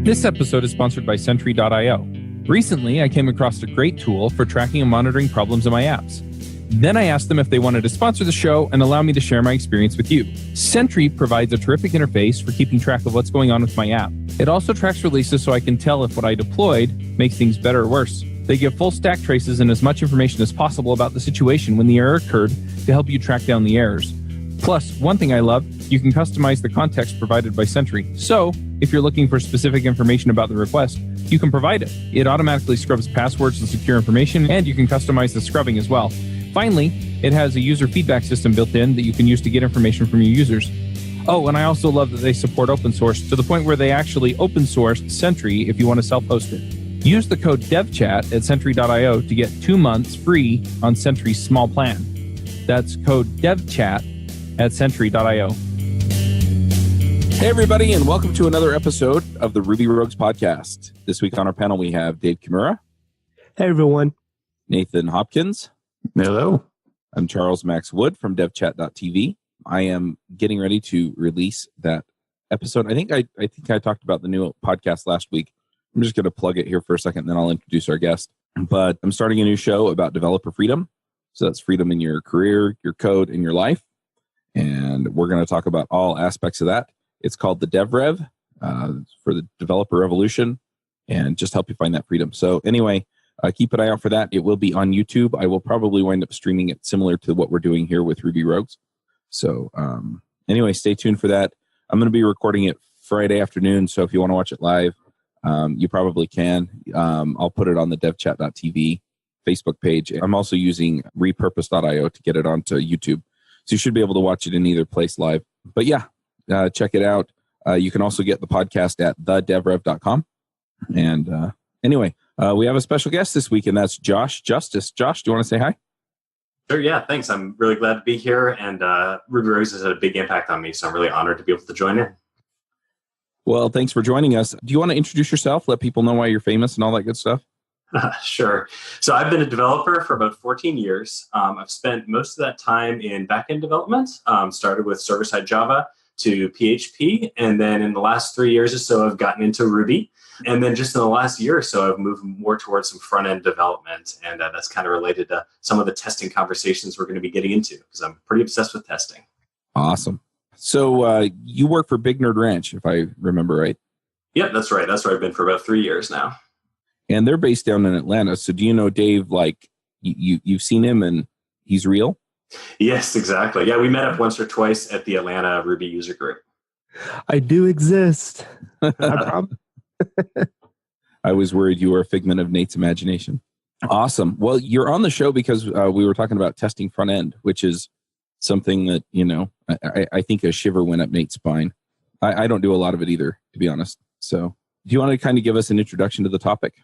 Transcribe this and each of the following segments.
This episode is sponsored by Sentry.io. Recently, I came across a great tool for tracking and monitoring problems in my apps. Then I asked them if they wanted to sponsor the show and allow me to share my experience with you. Sentry provides a terrific interface for keeping track of what's going on with my app. It also tracks releases so I can tell if what I deployed makes things better or worse. They give full stack traces and as much information as possible about the situation when the error occurred to help you track down the errors. Plus, one thing I love, you can customize the context provided by Sentry. So, if you're looking for specific information about the request, you can provide it. It automatically scrubs passwords and secure information, and you can customize the scrubbing as well. Finally, it has a user feedback system built in that you can use to get information from your users. Oh, and I also love that they support open source to the point where they actually open sourced Sentry if you want to self-host it. Use the code DevChat at Sentry.io to get 2 months free on Sentry's small plan. That's code DevChat at Sentry.io. Hey, everybody, and welcome to another episode of the Ruby Rogues podcast. This week on our panel, we have Dave Kimura. Hey, everyone. Nathan Hopkins. Hello. I'm Charles Max Wood from devchat.tv. I am getting ready to release that episode. I think I talked about the new podcast last week. I'm just going to plug it here for a second, then I'll introduce our guest. But I'm starting a new show about developer freedom. So that's freedom in your career, your code, and your life. And we're going to talk about all aspects of that. It's called the DevRev for the developer revolution and just help you find that freedom. So anyway, keep an eye out for that. It will be on YouTube. I will probably wind up streaming it similar to what we're doing here with Ruby Rogues. So anyway, stay tuned for that. I'm going to be recording it Friday afternoon. So if you want to watch it live, you probably can. I'll put it on the devchat.tv Facebook page. I'm also using repurpose.io to get it onto YouTube. So you should be able to watch it in either place live. But yeah, check it out. You can also get the podcast at thedevrev.com. And anyway, we have a special guest this week, and that's Josh Justice. Josh, do you want to say hi? Sure, yeah, thanks. I'm really glad to be here, and Ruby Rogues has had a big impact on me, so I'm really honored to be able to join in. Well, thanks for joining us. Do you want to introduce yourself, let people know why you're famous and all that good stuff? Sure. So I've been a developer for about 14 years. I've spent most of that time in backend development, started with server-side Java to PHP, and then in the last 3 years or so, I've gotten into Ruby. And then just in the last year or so, I've moved more towards some front-end development, and that's kind of related to some of the testing conversations we're going to be getting into, because I'm pretty obsessed with testing. Awesome. So you work for Big Nerd Ranch, if I remember right. Yep, that's right. That's where I've been for about 3 years now. And they're based down in Atlanta. So do you know Dave, like, you've seen him and he's real? Yes, exactly. Yeah, we met up once or twice at the Atlanta Ruby user group. I do exist. I was worried you were a figment of Nate's imagination. Awesome. Well, you're on the show because we were talking about testing front end, which is something that, you know, I think a shiver went up Nate's spine. I don't do a lot of it either, to be honest. So do you want to kind of give us an introduction to the topic?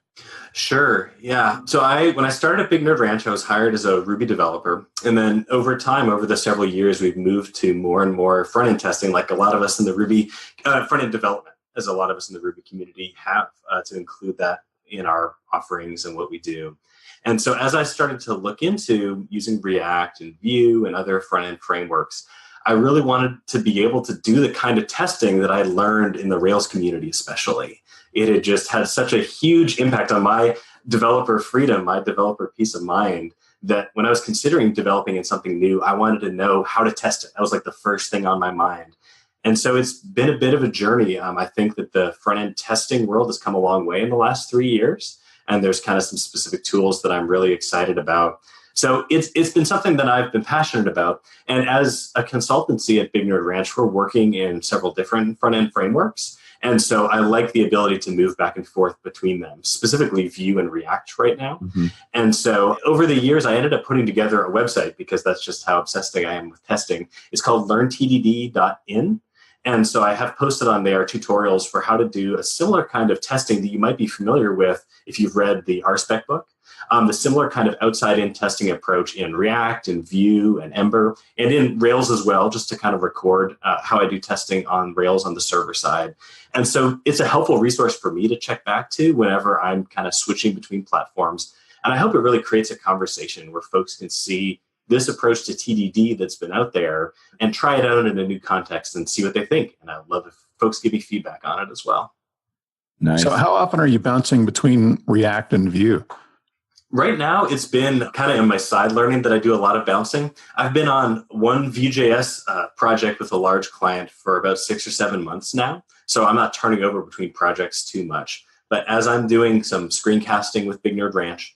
Sure. Yeah. So when I started at Big Nerd Ranch, I was hired as a Ruby developer. And then over time, over the several years, we've moved to more and more front-end testing, like a lot of us in the Ruby front-end development, as a lot of us in the Ruby community have, to include that in our offerings and what we do. And so as I started to look into using React and Vue and other front-end frameworks, I really wanted to be able to do the kind of testing that I learned in the Rails community, especially. It had just had such a huge impact on my developer freedom, my developer peace of mind, that when I was considering developing in something new, I wanted to know how to test it. That was like the first thing on my mind. And so it's been a bit of a journey. I think that the front-end testing world has come a long way in the last 3 years, and there's kind of some specific tools that I'm really excited about. So it's been something that I've been passionate about. And as a consultancy at Big Nerd Ranch, we're working in several different front-end frameworks. And so I like the ability to move back and forth between them, specifically Vue and React right now. Mm-hmm. And so over the years, I ended up putting together a website, because that's just how obsessed I am with testing. It's called learntdd.in. And so I have posted on there tutorials for how to do a similar kind of testing that you might be familiar with if you've read the RSpec book. The similar kind of outside-in testing approach in React and Vue and Ember, and in Rails as well, just to kind of record how I do testing on Rails on the server side. And so it's a helpful resource for me to check back to whenever I'm kind of switching between platforms. And I hope it really creates a conversation where folks can see this approach to TDD that's been out there and try it out in a new context and see what they think. And I'd love if folks give me feedback on it as well. Nice. So how often are you bouncing between React and Vue? Right now, it's been kind of in my side learning that I do a lot of bouncing. I've been on one Vue.js project with a large client for about 6 or 7 months now. So I'm not turning over between projects too much. But as I'm doing some screencasting with Big Nerd Ranch,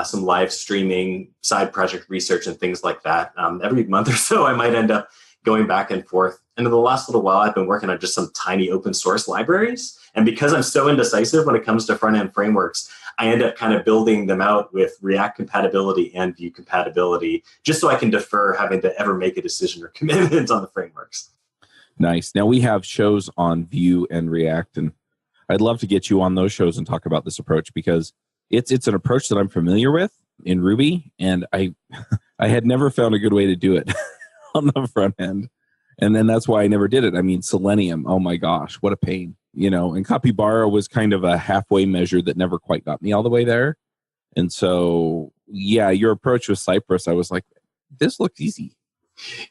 some live streaming, side project research and things like that, every month or so, I might end up going back and forth. And in the last little while, I've been working on just some tiny open source libraries. And because I'm so indecisive when it comes to front-end frameworks, I end up kind of building them out with React compatibility and Vue compatibility, just so I can defer having to ever make a decision or commitment on the frameworks. Nice. Now we have shows on Vue and React, and I'd love to get you on those shows and talk about this approach because it's an approach that I'm familiar with in Ruby, and I had never found a good way to do it on the front end. And then that's why I never did it. I mean, Selenium, oh my gosh, what a pain. And Capybara was kind of a halfway measure that never quite got me all the way there. And so, yeah, your approach with Cypress, I was like, this looks easy.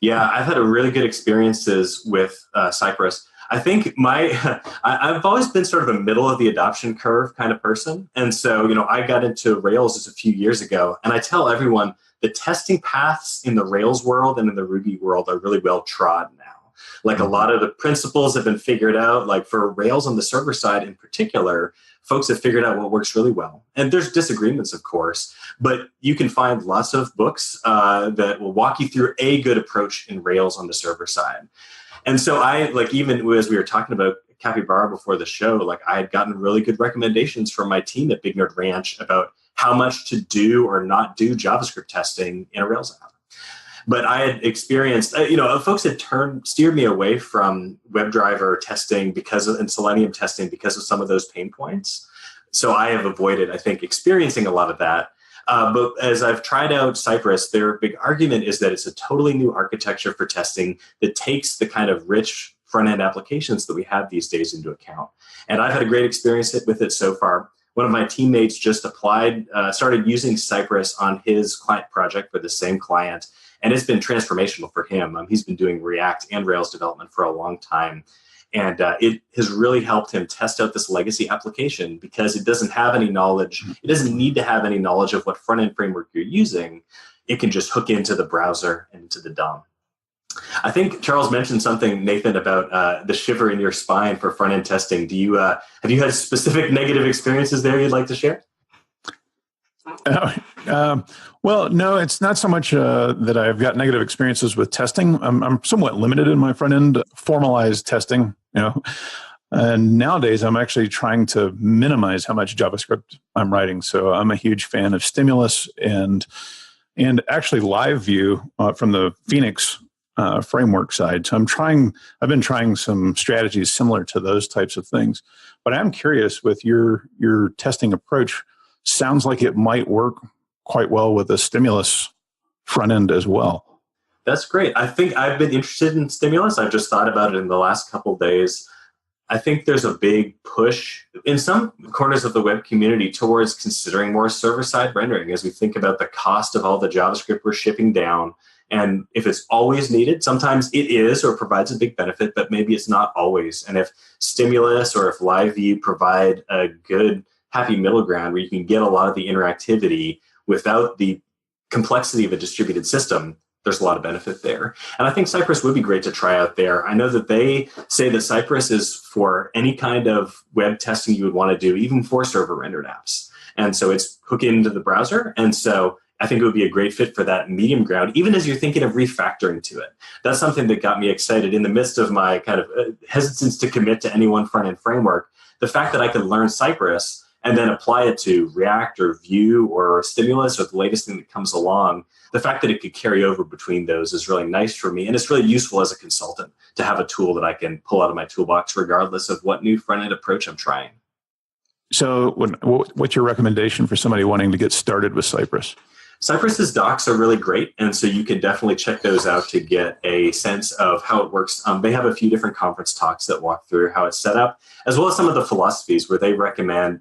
Yeah, I've had a really good experiences with Cypress. I think I've always been sort of a middle of the adoption curve kind of person. And so, I got into Rails just a few years ago, and I tell everyone the testing paths in the Rails world and in the Ruby world are really well trod now. Like a lot of the principles have been figured out, like for Rails on the server side in particular, folks have figured out what works really well. And there's disagreements, of course, but you can find lots of books that will walk you through a good approach in Rails on the server side. And so even as we were talking about Capybara before the show, I had gotten really good recommendations from my team at Big Nerd Ranch about how much to do or not do JavaScript testing in a Rails app. But I had experienced, folks had steered me away from WebDriver testing and Selenium testing because of some of those pain points. So I have avoided, I think, experiencing a lot of that. But as I've tried out Cypress, their big argument is that it's a totally new architecture for testing that takes the kind of rich front-end applications that we have these days into account. And I've had a great experience with it so far. One of my teammates just started using Cypress on his client project for the same client. And it's been transformational for him. He's been doing React and Rails development for a long time. And it has really helped him test out this legacy application because it doesn't have any knowledge. It doesn't need to have any knowledge of what front-end framework you're using. It can just hook into the browser and into the DOM. I think Charles mentioned something, Nathan, about the shiver in your spine for front-end testing. Have you had specific negative experiences there you'd like to share? Well, no, it's not so much that I've got negative experiences with testing. I'm somewhat limited in my front end formalized testing, and nowadays I'm actually trying to minimize how much JavaScript I'm writing. So I'm a huge fan of Stimulus and actually Live View from the Phoenix framework side. So I've been trying some strategies similar to those types of things. But I'm curious with your testing approach. Sounds like it might work quite well with a Stimulus front end as well. That's great. I think I've been interested in Stimulus. I've just thought about it in the last couple of days. I think there's a big push in some corners of the web community towards considering more server-side rendering as we think about the cost of all the JavaScript we're shipping down. And if it's always needed, sometimes it is or provides a big benefit, but maybe it's not always. And if Stimulus or if Live View provide a good happy middle ground where you can get a lot of the interactivity without the complexity of a distributed system, there's a lot of benefit there. And I think Cypress would be great to try out there. I know that they say that Cypress is for any kind of web testing you would want to do, even for server rendered apps. And so it's hooked into the browser. And so I think it would be a great fit for that medium ground, even as you're thinking of refactoring to it. That's something that got me excited in the midst of my kind of hesitance to commit to any one front-end framework. The fact that I could learn Cypress and then apply it to React or Vue or Stimulus or the latest thing that comes along, the fact that it could carry over between those is really nice for me. And it's really useful as a consultant to have a tool that I can pull out of my toolbox regardless of what new front-end approach I'm trying. So what's your recommendation for somebody wanting to get started with Cypress? Cypress's docs are really great, and so you can definitely check those out to get a sense of how it works. They have a few different conference talks that walk through how it's set up, as well as some of the philosophies where they recommend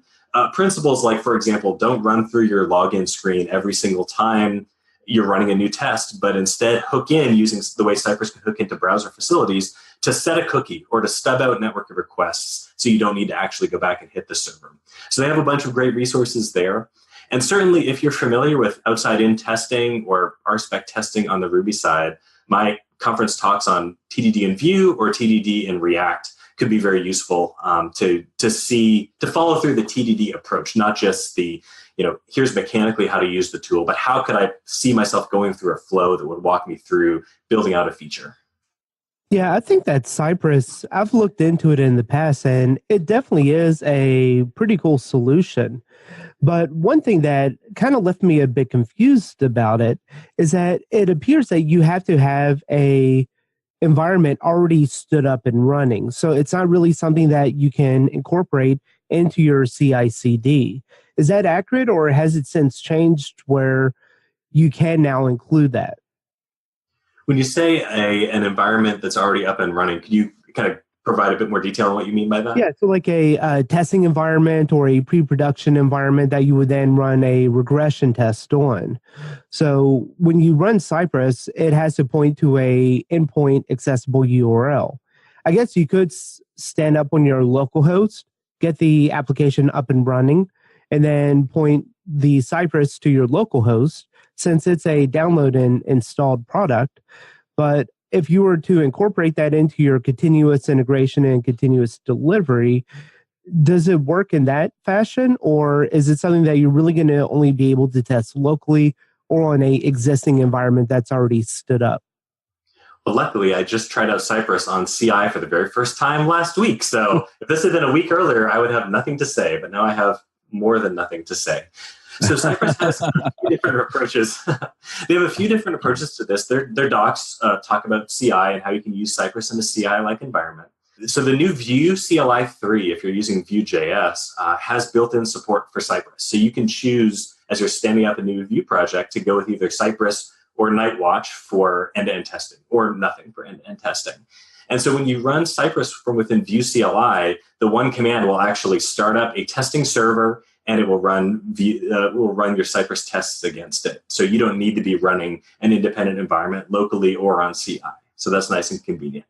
principles like, for example, don't run through your login screen every single time you're running a new test, but instead hook in using the way Cypress can hook into browser facilities to set a cookie or to stub out network requests so you don't need to actually go back and hit the server. So they have a bunch of great resources there. And certainly if you're familiar with outside-in testing or RSpec testing on the Ruby side, my conference talks on TDD in Vue or TDD in React could be very useful to follow through the TDD approach, not just the, here's mechanically how to use the tool, but how could I see myself going through a flow that would walk me through building out a feature? Yeah, I think that Cypress, I've looked into it in the past, and it definitely is a pretty cool solution. But one thing that kind of left me a bit confused about it is that it appears that you have to have a environment already stood up and running. So it's not really something that you can incorporate into your CI/CD. Is that accurate, or has it since changed where you can now include that? When you say an environment that's already up and running, could you kind of provide a bit more detail on what you mean by that? Yeah, so like a testing environment or a pre-production environment that you would then run a regression test on. So when you run Cypress, it has to point to a endpoint accessible URL. I guess you could stand up on your local host, get the application up and running, and then point the Cypress to your local host since it's a download and installed product. But if you were to incorporate that into your continuous integration and continuous delivery, does it work in that fashion, or is it something that you're really going to only be able to test locally or on a existing environment that's already stood up? Well, luckily, I just tried out Cypress on CI for the very first time last week. So if this had been a week earlier, I would have nothing to say, but now I have more than nothing to say. So Cypress has a few different approaches. They have a few different approaches to this. Their docs talk about CI and how you can use Cypress in a CI-like environment. So the new Vue CLI 3, if you're using Vue.js, has built-in support for Cypress. So you can choose, as you're standing up a new Vue project, to go with either Cypress or Nightwatch for end-to-end testing, or nothing for end-to-end testing. And so when you run Cypress from within Vue CLI, the one command will actually start up a testing server, and it will run your Cypress tests against it. So you don't need to be running an independent environment locally or on CI. So that's nice and convenient.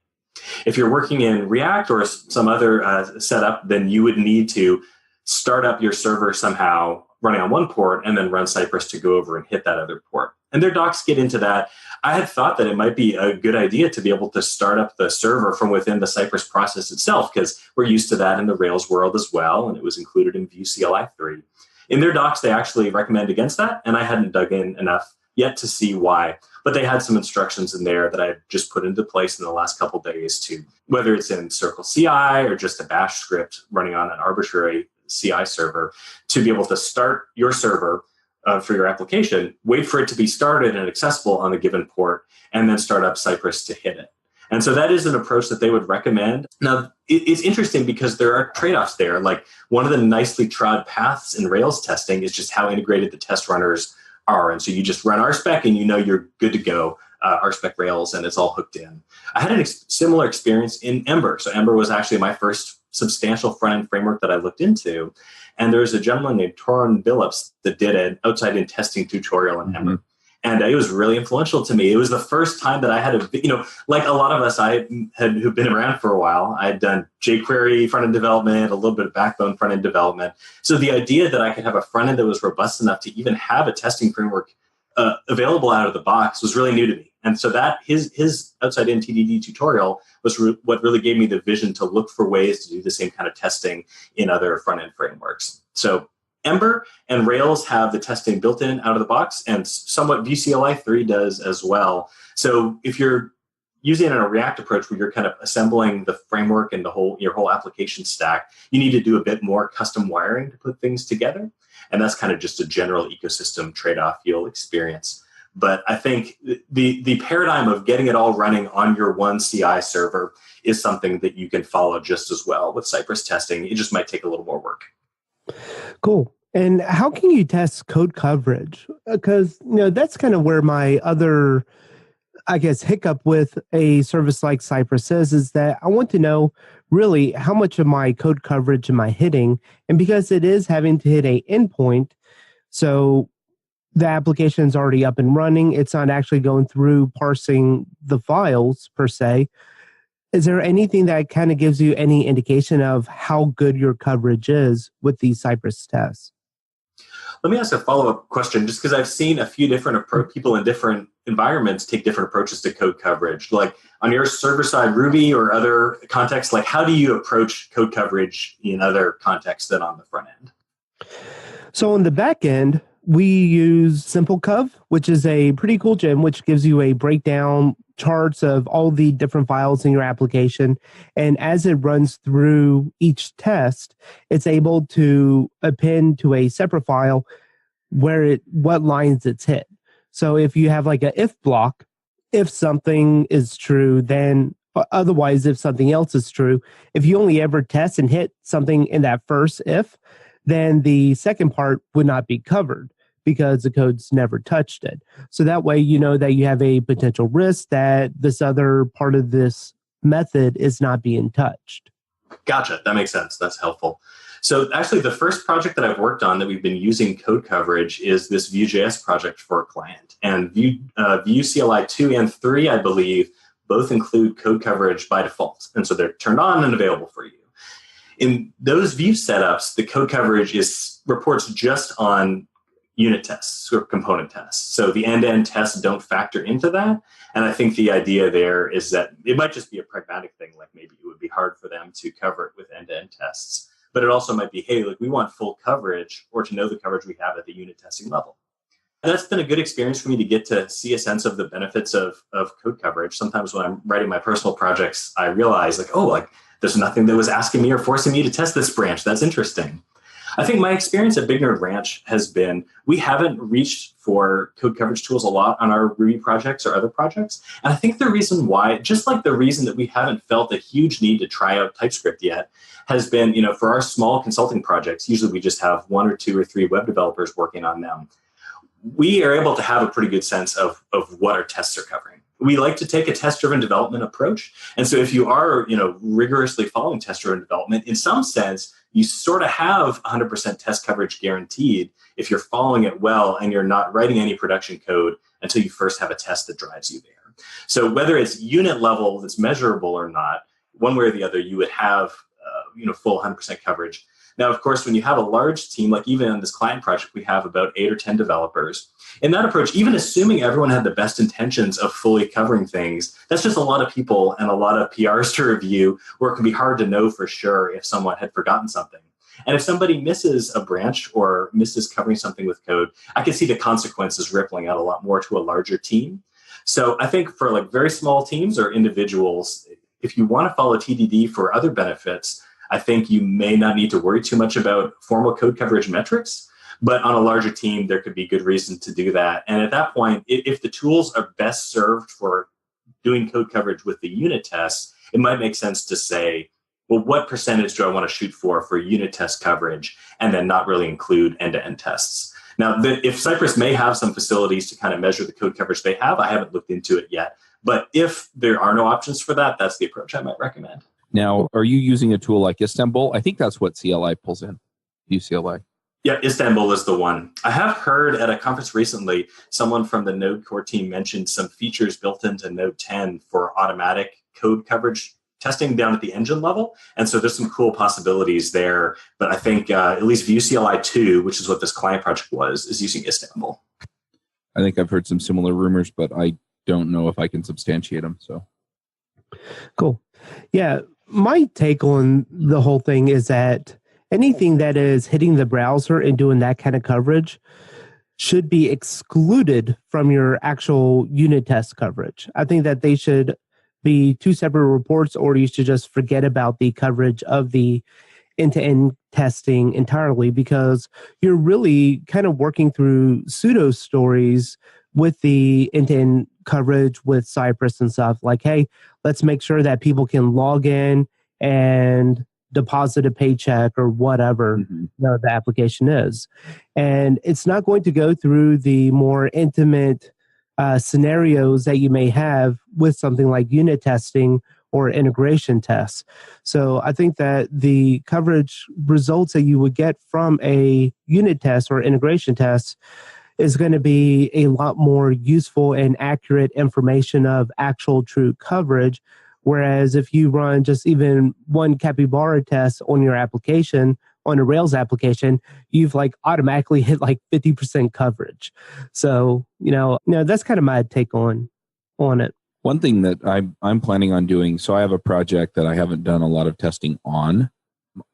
If you're working in React or some other setup, then you would need to start up your server somehow running on one port and then run Cypress to go over and hit that other port. And their docs get into that. I had thought that it might be a good idea to be able to start up the server from within the Cypress process itself, because we're used to that in the Rails world as well, and it was included in Vue CLI 3. In their docs, they actually recommend against that, and I hadn't dug in enough yet to see why. But they had some instructions in there that I've just put into place in the last couple of days to, whether it's in Circle CI or just a bash script running on an arbitrary CI server, to be able to start your server for your application, wait for it to be started and accessible on a given port, and then start up Cypress to hit it. And so that is an approach that they would recommend. Now, it's interesting because there are trade-offs there. Like, one of the nicely trod paths in Rails testing is just how integrated the test runners are. And so you just run RSpec and you know you're good to go, RSpec Rails, and it's all hooked in. I had a similar experience in Ember. So Ember was actually my first substantial front-end framework that I looked into. And there was a gentleman named Torun Billups that did an outside-in testing tutorial in Ember. And it was really influential to me. It was the first time that I had like a lot of us who've been around for a while, I had done jQuery front-end development, a little bit of Backbone front-end development. So the idea that I could have a front-end that was robust enough to even have a testing framework available out of the box was really new to me. And so that his outside-in TDD tutorial was what really gave me the vision to look for ways to do the same kind of testing in other front-end frameworks. So Ember and Rails have the testing built in out of the box, and somewhat Vue CLI 3 does as well. So if you're using a React approach where you're kind of assembling the framework and your whole application stack, you need to do a bit more custom wiring to put things together. And that's kind of just a general ecosystem trade-off you'll experience. But I think the paradigm of getting it all running on your one CI server is something that you can follow just as well with Cypress testing. It just might take a little more work. Cool. And how can you test code coverage? Because that's kind of where my other, I guess, hiccup with a service like Cypress is that I want to know really how much of my code coverage am I hitting? And because it is having to hit a endpoint, so the application's already up and running. It's not actually going through parsing the files per se. Is there anything that kind of gives you any indication of how good your coverage is with these Cypress tests? Let me ask a follow-up question, just because I've seen a few different people in different environments take different approaches to code coverage. Like on your server-side Ruby or other contexts, like how do you approach code coverage in other contexts than on the front end? So on the back end, we use SimpleCov, which is a pretty cool gem, which gives you a breakdown charts of all the different files in your application. And as it runs through each test, it's able to append to a separate file what lines it's hit. So if you have like a if block, if something is true, then otherwise, if something else is true, if you only ever test and hit something in that first if, then the second part would not be covered because the code's never touched it. So that way, you know that you have a potential risk that this other part of this method is not being touched. Gotcha. That makes sense. That's helpful. So actually, the first project that I've worked on that we've been using code coverage is this Vue.js project for a client. And Vue CLI 2 and 3, I believe, both include code coverage by default. And so they're turned on and available for you. In those Vue setups, the code coverage reports just on unit tests or component tests. So the end-to-end tests don't factor into that. And I think the idea there is that it might just be a pragmatic thing, like maybe it would be hard for them to cover it with end-to-end tests. But it also might be, hey, like we want full coverage or to know the coverage we have at the unit testing level. And that's been a good experience for me to get to see a sense of the benefits of code coverage. Sometimes when I'm writing my personal projects, I realize there's nothing that was asking me or forcing me to test this branch. That's interesting. I think my experience at Big Nerd Ranch has been, we haven't reached for code coverage tools a lot on our Ruby projects or other projects. And I think the reason why, just like the reason that we haven't felt a huge need to try out TypeScript yet, has been, for our small consulting projects, usually we just have 1 or 2 or 3 web developers working on them. We are able to have a pretty good sense of what our tests are covering. We like to take a test-driven development approach. And so if you are, rigorously following test-driven development, in some sense, you sort of have 100% test coverage guaranteed if you're following it well and you're not writing any production code until you first have a test that drives you there. So whether it's unit level that's measurable or not, one way or the other, you would have full 100% coverage. Now, of course, when you have a large team, like even on this client project, we have about 8 or 10 developers. In that approach, even assuming everyone had the best intentions of fully covering things, that's just a lot of people and a lot of PRs to review, where it can be hard to know for sure if someone had forgotten something. And if somebody misses a branch or misses covering something with code, I can see the consequences rippling out a lot more to a larger team. So I think for like very small teams or individuals, if you want to follow TDD for other benefits, I think you may not need to worry too much about formal code coverage metrics, but on a larger team, there could be good reason to do that. And at that point, if the tools are best served for doing code coverage with the unit tests, it might make sense to say, well, what percentage do I want to shoot for unit test coverage, and then not really include end-to-end tests? Now, if Cypress may have some facilities to kind of measure the code coverage they have, I haven't looked into it yet. But if there are no options for that, that's the approach I might recommend. Now, are you using a tool like Istanbul? I think that's what CLI pulls in, Vue CLI. Yeah, Istanbul is the one. I have heard at a conference recently, someone from the Node core team mentioned some features built into Node 10 for automatic code coverage testing down at the engine level. And so there's some cool possibilities there. But I think at least Vue CLI 2, which is what this client project was, is using Istanbul. I think I've heard some similar rumors, but I don't know if I can substantiate them. So cool. Yeah. My take on the whole thing is that anything that is hitting the browser and doing that kind of coverage should be excluded from your actual unit test coverage. I think that they should be 2 separate reports, or you should just forget about the coverage of the end-to-end testing entirely, because you're really kind of working through pseudo stories with the end-to-end coverage with Cypress and stuff. Like, hey, let's make sure that people can log in and deposit a paycheck or whatever the application is. And it's not going to go through the more intimate scenarios that you may have with something like unit testing or integration tests. So I think that the coverage results that you would get from a unit test or integration test is going to be a lot more useful and accurate information of actual true coverage. Whereas if you run just even one capybara test on your application, on a Rails application, you've like automatically hit like 50% coverage. So, that's kind of my take on it. One thing that I'm planning on doing, so I have a project that I haven't done a lot of testing on.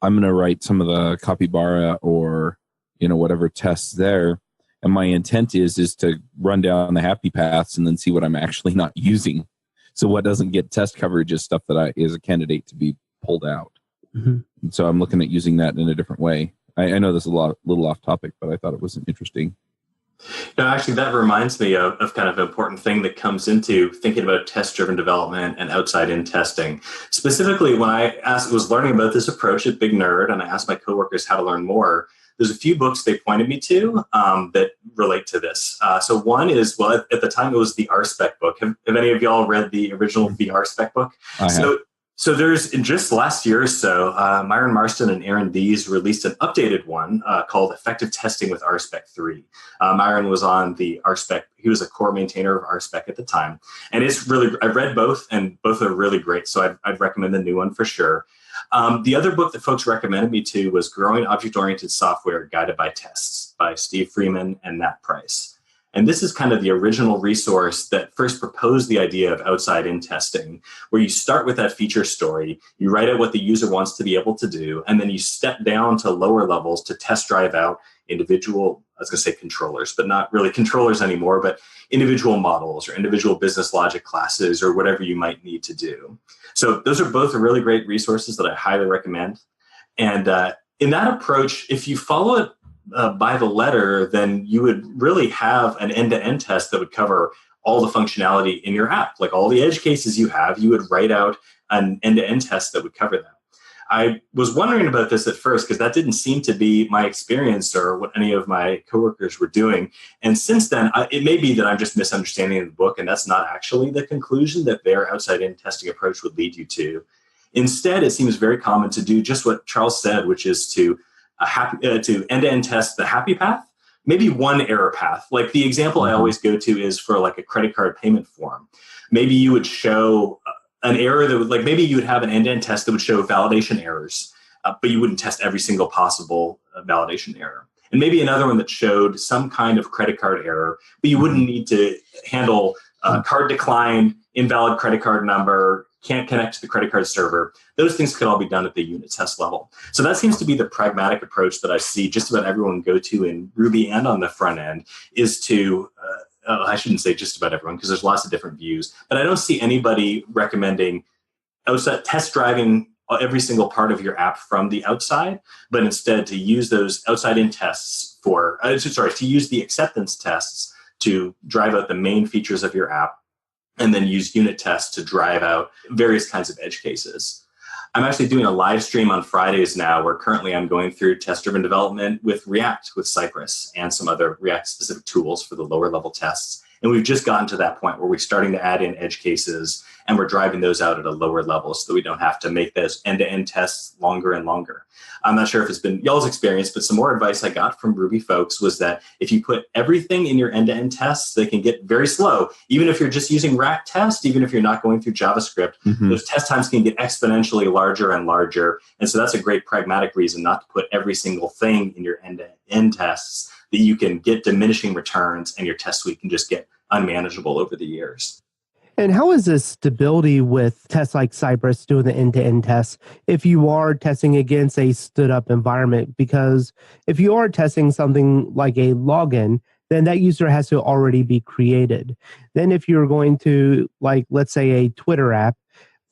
I'm going to write some of the capybara or, whatever tests there. And my intent is to run down the happy paths and then see what I'm actually not using. So what doesn't get test coverage is stuff that is a candidate to be pulled out. Mm-hmm. And so I'm looking at using that in a different way. I know this is a little off topic, but I thought it was interesting. No, actually, that reminds me of kind of an important thing that comes into thinking about test-driven development and outside-in testing. Specifically, when I was learning about this approach at Big Nerd, and I asked my coworkers how to learn more, there's a few books they pointed me to that relate to this. So one is, well, at the time it was the RSpec book. Have any of y'all read the original the RSpec book? I have. So there's, just last year or so, Myron Marston and Aaron Dees released an updated one called Effective Testing with RSpec 3. Myron was on the RSpec. He was a core maintainer of RSpec at the time. And it's really, I've read both, and both are really great. So I'd recommend the new one for sure. The other book that folks recommended me to was Growing Object-Oriented Software Guided by Tests by Steve Freeman and Nat Price. And this is kind of the original resource that first proposed the idea of outside-in testing, where you start with that feature story, you write out what the user wants to be able to do, and then you step down to lower levels to test drive out individual, I was going to say controllers, but not really controllers anymore, but individual models or individual business logic classes or whatever you might need to do. So those are both really great resources that I highly recommend. And in that approach, if you follow it by the letter, then you would really have an end-to-end test that would cover all the functionality in your app. Like all the edge cases you have, you would write out an end-to-end test that would cover them. I was wondering about this at first because that didn't seem to be my experience or what any of my coworkers were doing. And since then, it may be that I'm just misunderstanding the book, and that's not actually the conclusion that their outside-in testing approach would lead you to. Instead, it seems very common to do just what Charles said, which is to end-to-end test the happy path, maybe one error path. Like the example I always go to is for like a credit card payment form. Maybe you would show an error that would, like maybe you would have an end-to-end test that would show validation errors, but you wouldn't test every single possible validation error. And maybe another one that showed some kind of credit card error, but you wouldn't need to handle card decline, invalid credit card number, can't connect to the credit card server. Those things could all be done at the unit test level. So that seems to be the pragmatic approach that I see just about everyone go to in Ruby and on the front end is to, I shouldn't say just about everyone because there's lots of different views, but I don't see anybody recommending test driving every single part of your app from the outside, but instead to use those outside-in tests to use the acceptance tests to drive out the main features of your app, and then use unit tests to drive out various kinds of edge cases. I'm actually doing a live stream on Fridays now where currently I'm going through test-driven development with React, with Cypress, and some other React-specific tools for the lower-level tests. And we've just gotten to that point where we're starting to add in edge cases, and we're driving those out at a lower level so that we don't have to make those end-to-end tests longer and longer. I'm not sure if it's been y'all's experience, but some more advice I got from Ruby folks was that if you put everything in your end-to-end tests, they can get very slow. Even if you're just using rack test, even if you're not going through JavaScript, those test times can get exponentially larger and larger. And so that's a great pragmatic reason not to put every single thing in your end-to-end tests, that you can get diminishing returns and your test suite can just get unmanageable over the years. And how is this stability with tests like Cypress doing the end-to-end tests if you are testing against a stood-up environment? Because if you are testing something like a login, then that user has to already be created. Then if you're going to, like, let's say a Twitter app,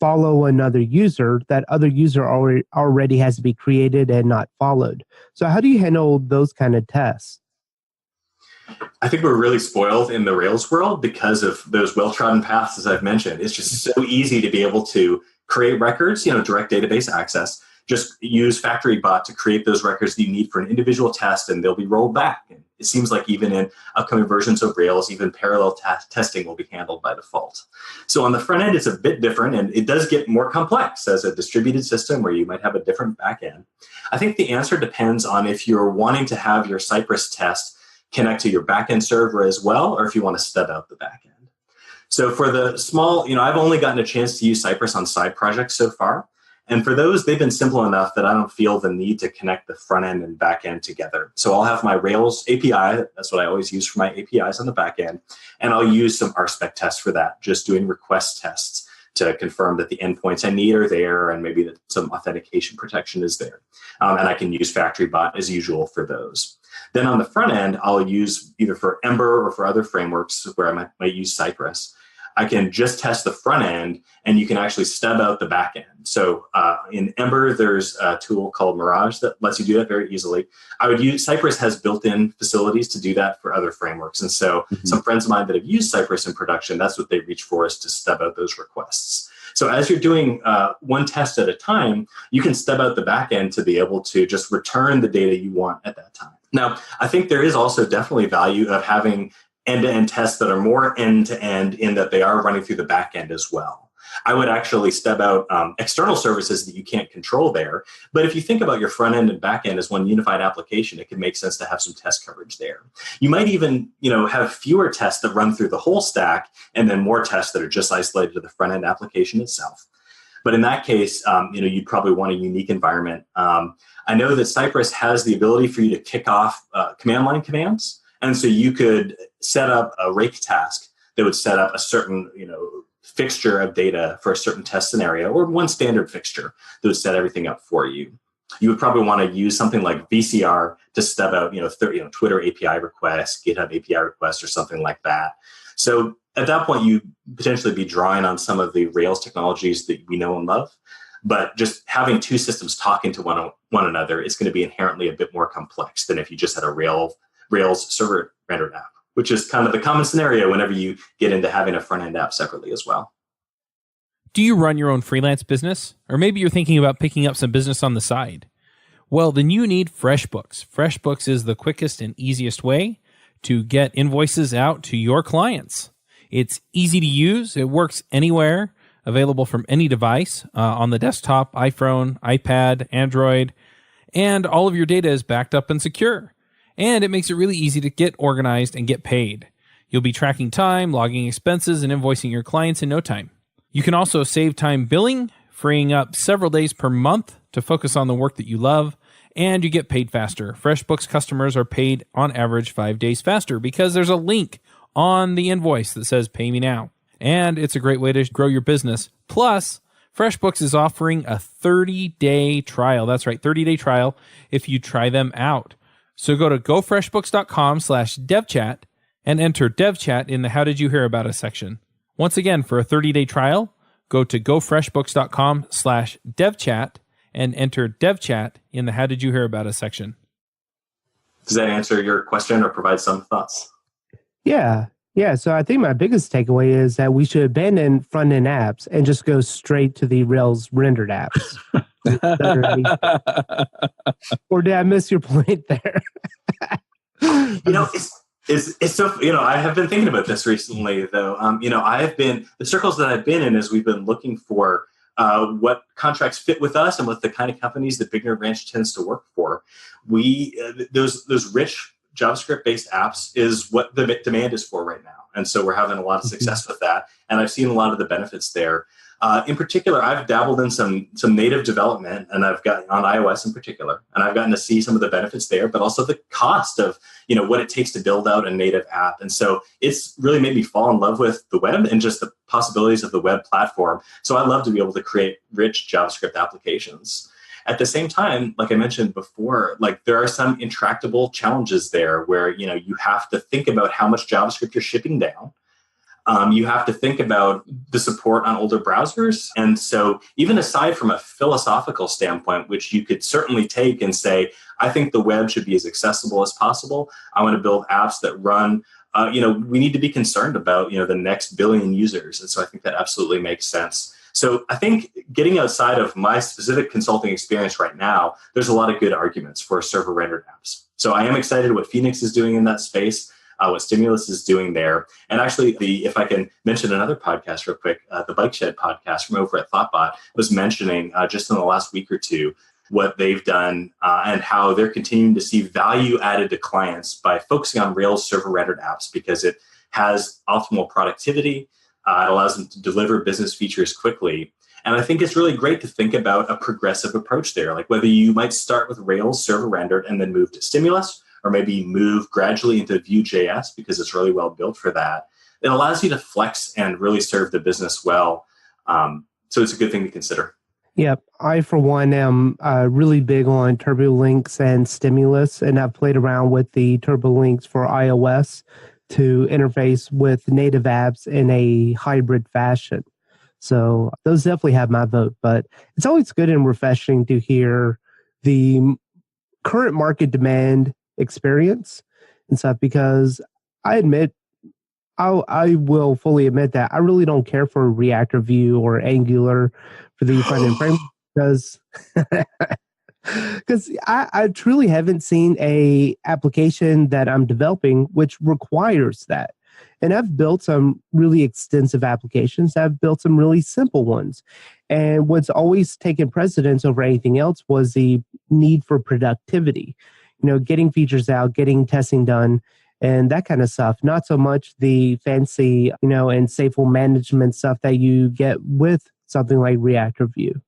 follow another user, that other user already has to be created and not followed. So how do you handle those kind of tests? I think we're really spoiled in the Rails world because of those well-trodden paths, as I've mentioned. It's just so easy to be able to create records, direct database access, just use FactoryBot to create those records that you need for an individual test, and they'll be rolled back. And it seems like even in upcoming versions of Rails, even parallel testing will be handled by default. So on the front end, it's a bit different, and it does get more complex as a distributed system where you might have a different backend. I think the answer depends on if you're wanting to have your Cypress test connect to your backend server as well, or if you want to stub out the backend. So for the small, I've only gotten a chance to use Cypress on side projects so far. And for those, they've been simple enough that I don't feel the need to connect the front end and back end together. So I'll have my Rails API. That's what I always use for my APIs on the back end. And I'll use some RSpec tests for that, just doing request tests to confirm that the endpoints I need are there and maybe that some authentication protection is there. And I can use FactoryBot as usual for those. Then on the front end, I'll use either for Ember or for other frameworks where I might use Cypress. I can just test the front end, and you can actually stub out the back end. So in Ember, there's a tool called Mirage that lets you do that very easily. I would use Cypress has built-in facilities to do that for other frameworks. And so some friends of mine that have used Cypress in production, that's what they reach for, is to stub out those requests. So as you're doing one test at a time, you can stub out the back end to be able to just return the data you want at that time. Now, I think there is also definitely value of having end-to-end tests that are more end-to-end in that they are running through the back end as well. I would actually stub out external services that you can't control there. But if you think about your front end and back end as one unified application, it can make sense to have some test coverage there. You might even, have fewer tests that run through the whole stack and then more tests that are just isolated to the front end application itself. But in that case, you'd probably want a unique environment. I know that Cypress has the ability for you to kick off command line commands. And so you could set up a rake task that would set up a certain, fixture of data for a certain test scenario, or one standard fixture that would set everything up for you. You would probably want to use something like VCR to stub out, Twitter API requests, GitHub API requests, or something like that. So at that point, you potentially be drawing on some of the Rails technologies that we know and love. But just having two systems talking to one another is going to be inherently a bit more complex than if you just had a Rails server rendered app, which is kind of the common scenario whenever you get into having a front-end app separately as well. Do you run your own freelance business? Or maybe you're thinking about picking up some business on the side? Well, then you need FreshBooks. FreshBooks is the quickest and easiest way to get invoices out to your clients. It's easy to use. It works anywhere, available from any device, on the desktop, iPhone, iPad, Android, and all of your data is backed up and secure. And it makes it really easy to get organized and get paid. You'll be tracking time, logging expenses, and invoicing your clients in no time. You can also save time billing, freeing up several days per month to focus on the work that you love, and you get paid faster. FreshBooks customers are paid on average 5 days faster because there's a link on the invoice that says pay me now. And it's a great way to grow your business. Plus, FreshBooks is offering a 30-day trial. That's right, 30-day trial if you try them out. So go to gofreshbooks.com/devchat and enter devchat in the How Did You Hear About Us section. Once again, for a 30-day trial, go to gofreshbooks.com/devchat and enter devchat in the How Did You Hear About Us section. Does that answer your question or provide some thoughts? Yeah. So I think my biggest takeaway is that we should abandon front-end apps and just go straight to the Rails rendered apps. Or did I miss your point there? It's so, I have been thinking about this recently, though. The circles that I've been in is we've been looking for what contracts fit with us and what the kind of companies that Big Nerd Ranch tends to work for. Those rich JavaScript-based apps is what the demand is for right now. And so we're having a lot of success with that. And I've seen a lot of the benefits there. In particular, I've dabbled in some native development, and I've got on iOS in particular, and I've gotten to see some of the benefits there, but also the cost of what it takes to build out a native app. And so it's really made me fall in love with the web and just the possibilities of the web platform. So I love to be able to create rich JavaScript applications. At the same time, like I mentioned before, there are some intractable challenges there where you have to think about how much JavaScript you're shipping down. You have to think about the support on older browsers. And so even aside from a philosophical standpoint, which you could certainly take and say, I think the web should be as accessible as possible. I want to build apps that run, we need to be concerned about, the next billion users. And so I think that absolutely makes sense. So I think getting outside of my specific consulting experience right now, there's a lot of good arguments for server rendered apps. So I am excited what Phoenix is doing in that space. What Stimulus is doing there. And actually, if I can mention another podcast real quick, the Bike Shed podcast from over at Thoughtbot was mentioning just in the last week or two what they've done and how they're continuing to see value added to clients by focusing on Rails server rendered apps because it has optimal productivity. It allows them to deliver business features quickly. And I think it's really great to think about a progressive approach there, like whether you might start with Rails server rendered and then move to Stimulus, or maybe move gradually into Vue.js because it's really well built for that. It allows you to flex and really serve the business well. So it's a good thing to consider. Yep. I, for one, am really big on TurboLinks and Stimulus, and I've played around with the TurboLinks for iOS to interface with native apps in a hybrid fashion. So those definitely have my vote, but it's always good and refreshing to hear the current market demand experience and stuff, because I admit, I will fully admit that I really don't care for React or Vue or Angular for the front-end framework because I truly haven't seen a application that I'm developing which requires that. And I've built some really extensive applications. I've built some really simple ones. And what's always taken precedence over anything else was the need for productivity. Getting features out, getting testing done, and that kind of stuff. Not so much the fancy, and stateful management stuff that you get with something like React or Vue.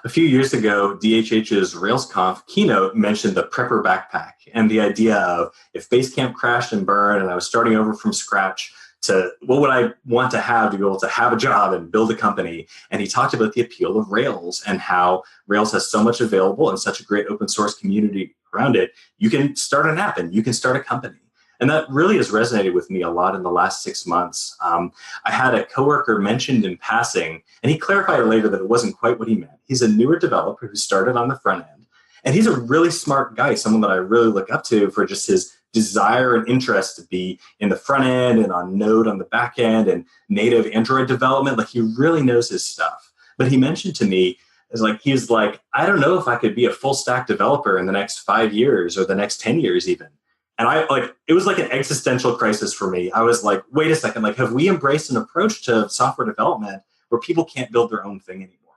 A few years ago, DHH's RailsConf keynote mentioned the prepper backpack and the idea of if Basecamp crashed and burned and I was starting over from scratch, to what would I want to have to be able to have a job and build a company? And he talked about the appeal of Rails and how Rails has so much available and such a great open source community around it. You can start an app and you can start a company. And that really has resonated with me a lot in the last 6 months. I had a coworker mentioned in passing, and he clarified later that it wasn't quite what he meant. He's a newer developer who started on the front end. And he's a really smart guy, someone that I really look up to for just his desire and interest to be in the front end and on Node on the back end and native Android development. Like, he really knows his stuff. But he mentioned to me, he's like, I don't know if I could be a full stack developer in the next 5 years or the next 10 years even. And it was like an existential crisis for me. I was like, wait a second, have we embraced an approach to software development where people can't build their own thing anymore?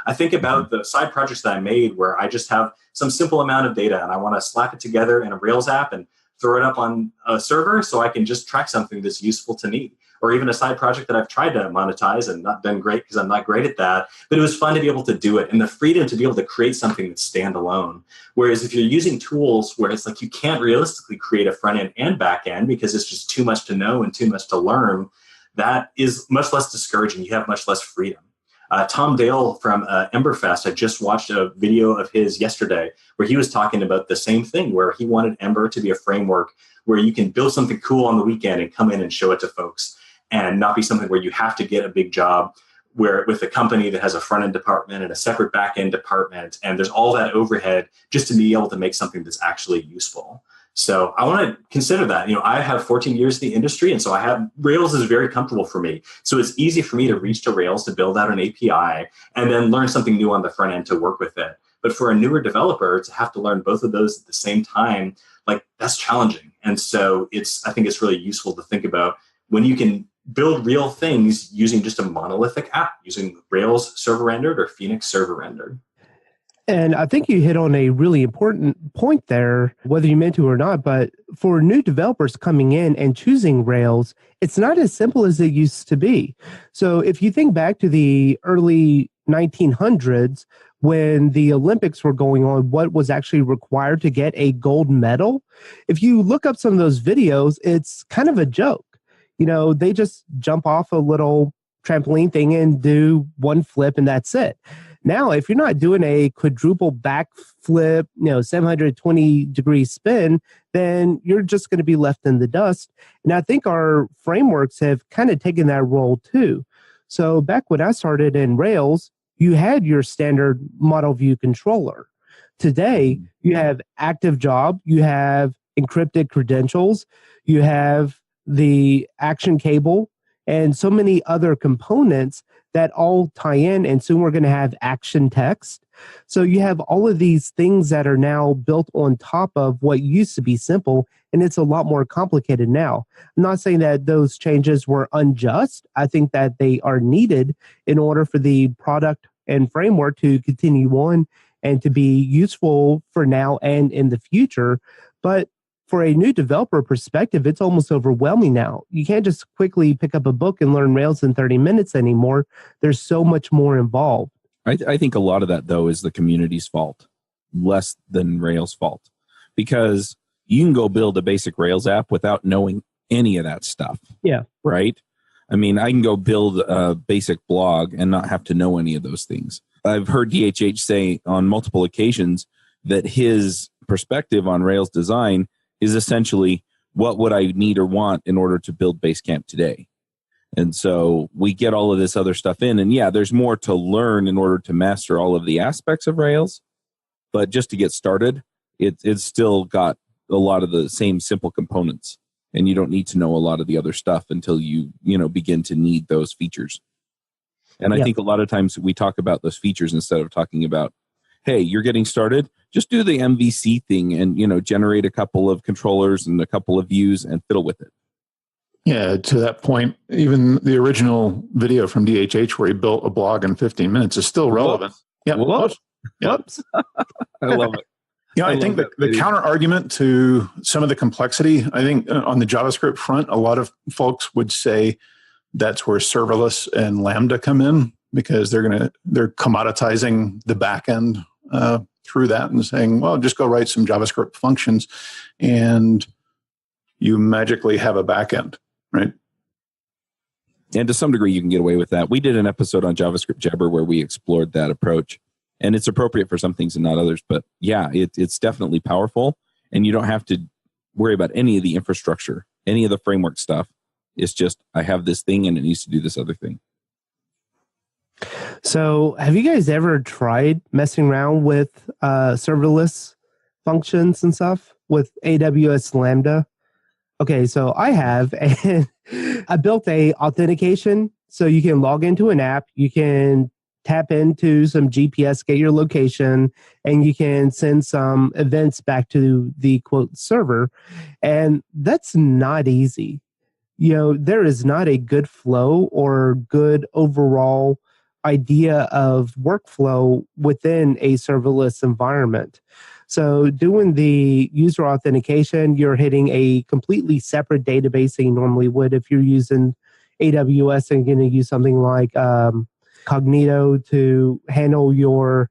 I think about the side projects that I made where I just have some simple amount of data and I want to slap it together in a Rails app and throw it up on a server so I can just track something that's useful to me. Or even a side project that I've tried to monetize and not done great because I'm not great at that. But it was fun to be able to do it and the freedom to be able to create something that's standalone. Whereas if you're using tools where it's like you can't realistically create a front end and back end because it's just too much to know and too much to learn, that is much less discouraging. You have much less freedom. Tom Dale from Emberfest, I just watched a video of his yesterday where he was talking about the same thing, where he wanted Ember to be a framework where you can build something cool on the weekend and come in and show it to folks, and not be something where you have to get a big job where with a company that has a front-end department and a separate back-end department, and there's all that overhead just to be able to make something that's actually useful. So I want to consider that. I have 14 years in the industry, and so Rails is very comfortable for me. So it's easy for me to reach to Rails to build out an API and then learn something new on the front end to work with it. But for a newer developer to have to learn both of those at the same time, that's challenging. And so I think it's really useful to think about when you can build real things using just a monolithic app, using Rails server rendered or Phoenix server rendered. And I think you hit on a really important point there, whether you meant to or not, but for new developers coming in and choosing Rails, it's not as simple as it used to be. So if you think back to the early 1900s, when the Olympics were going on, what was actually required to get a gold medal, if you look up some of those videos, it's kind of a joke. They just jump off a little trampoline thing and do one flip and that's it. Now, if you're not doing a quadruple backflip, 720-degree spin, then you're just going to be left in the dust. And I think our frameworks have kind of taken that role too. So back when I started in Rails, you had your standard model view controller. Today, you have active job, you have encrypted credentials, you have the action cable, and so many other components that all tie in, and soon we're going to have action text. So you have all of these things that are now built on top of what used to be simple, and it's a lot more complicated now. I'm not saying that those changes were unjust. I think that they are needed in order for the product and framework to continue on and to be useful for now and in the future. But for a new developer perspective, it's almost overwhelming now. You can't just quickly pick up a book and learn Rails in 30 minutes anymore. There's so much more involved. I think a lot of that, though, is the community's fault, less than Rails' fault. Because you can go build a basic Rails app without knowing any of that stuff. Yeah. Right? I mean, I can go build a basic blog and not have to know any of those things. I've heard DHH say on multiple occasions that his perspective on Rails design is essentially, what would I need or want in order to build Basecamp today? And so we get all of this other stuff in. And yeah, there's more to learn in order to master all of the aspects of Rails. But just to get started, it's still got a lot of the same simple components. And you don't need to know a lot of the other stuff until you begin to need those features. And I think a lot of times we talk about those features instead of talking about, hey, you're getting started, just do the MVC thing and, generate a couple of controllers and a couple of views and fiddle with it. Yeah, to that point, even the original video from DHH where he built a blog in 15 minutes is still relevant. Yeah, Whoops. I love it. I think the counter argument to some of the complexity, I think on the JavaScript front, a lot of folks would say that's where serverless and Lambda come in, because they're commoditizing the back end through that and saying, well, just go write some JavaScript functions and you magically have a back end, right? And to some degree, you can get away with that. We did an episode on JavaScript Jabber where we explored that approach. And it's appropriate for some things and not others. But yeah, it's definitely powerful. And you don't have to worry about any of the infrastructure, any of the framework stuff. It's just, I have this thing and it needs to do this other thing. So have you guys ever tried messing around with serverless functions and stuff with AWS Lambda? Okay, so I have, and I built a authentication so you can log into an app, you can tap into some GPS, get your location, and you can send some events back to the quote server. And that's not easy. There is not a good flow or good overall idea of workflow within a serverless environment. So doing the user authentication, you're hitting a completely separate database than you normally would if you're using AWS and going to use something like Cognito to handle your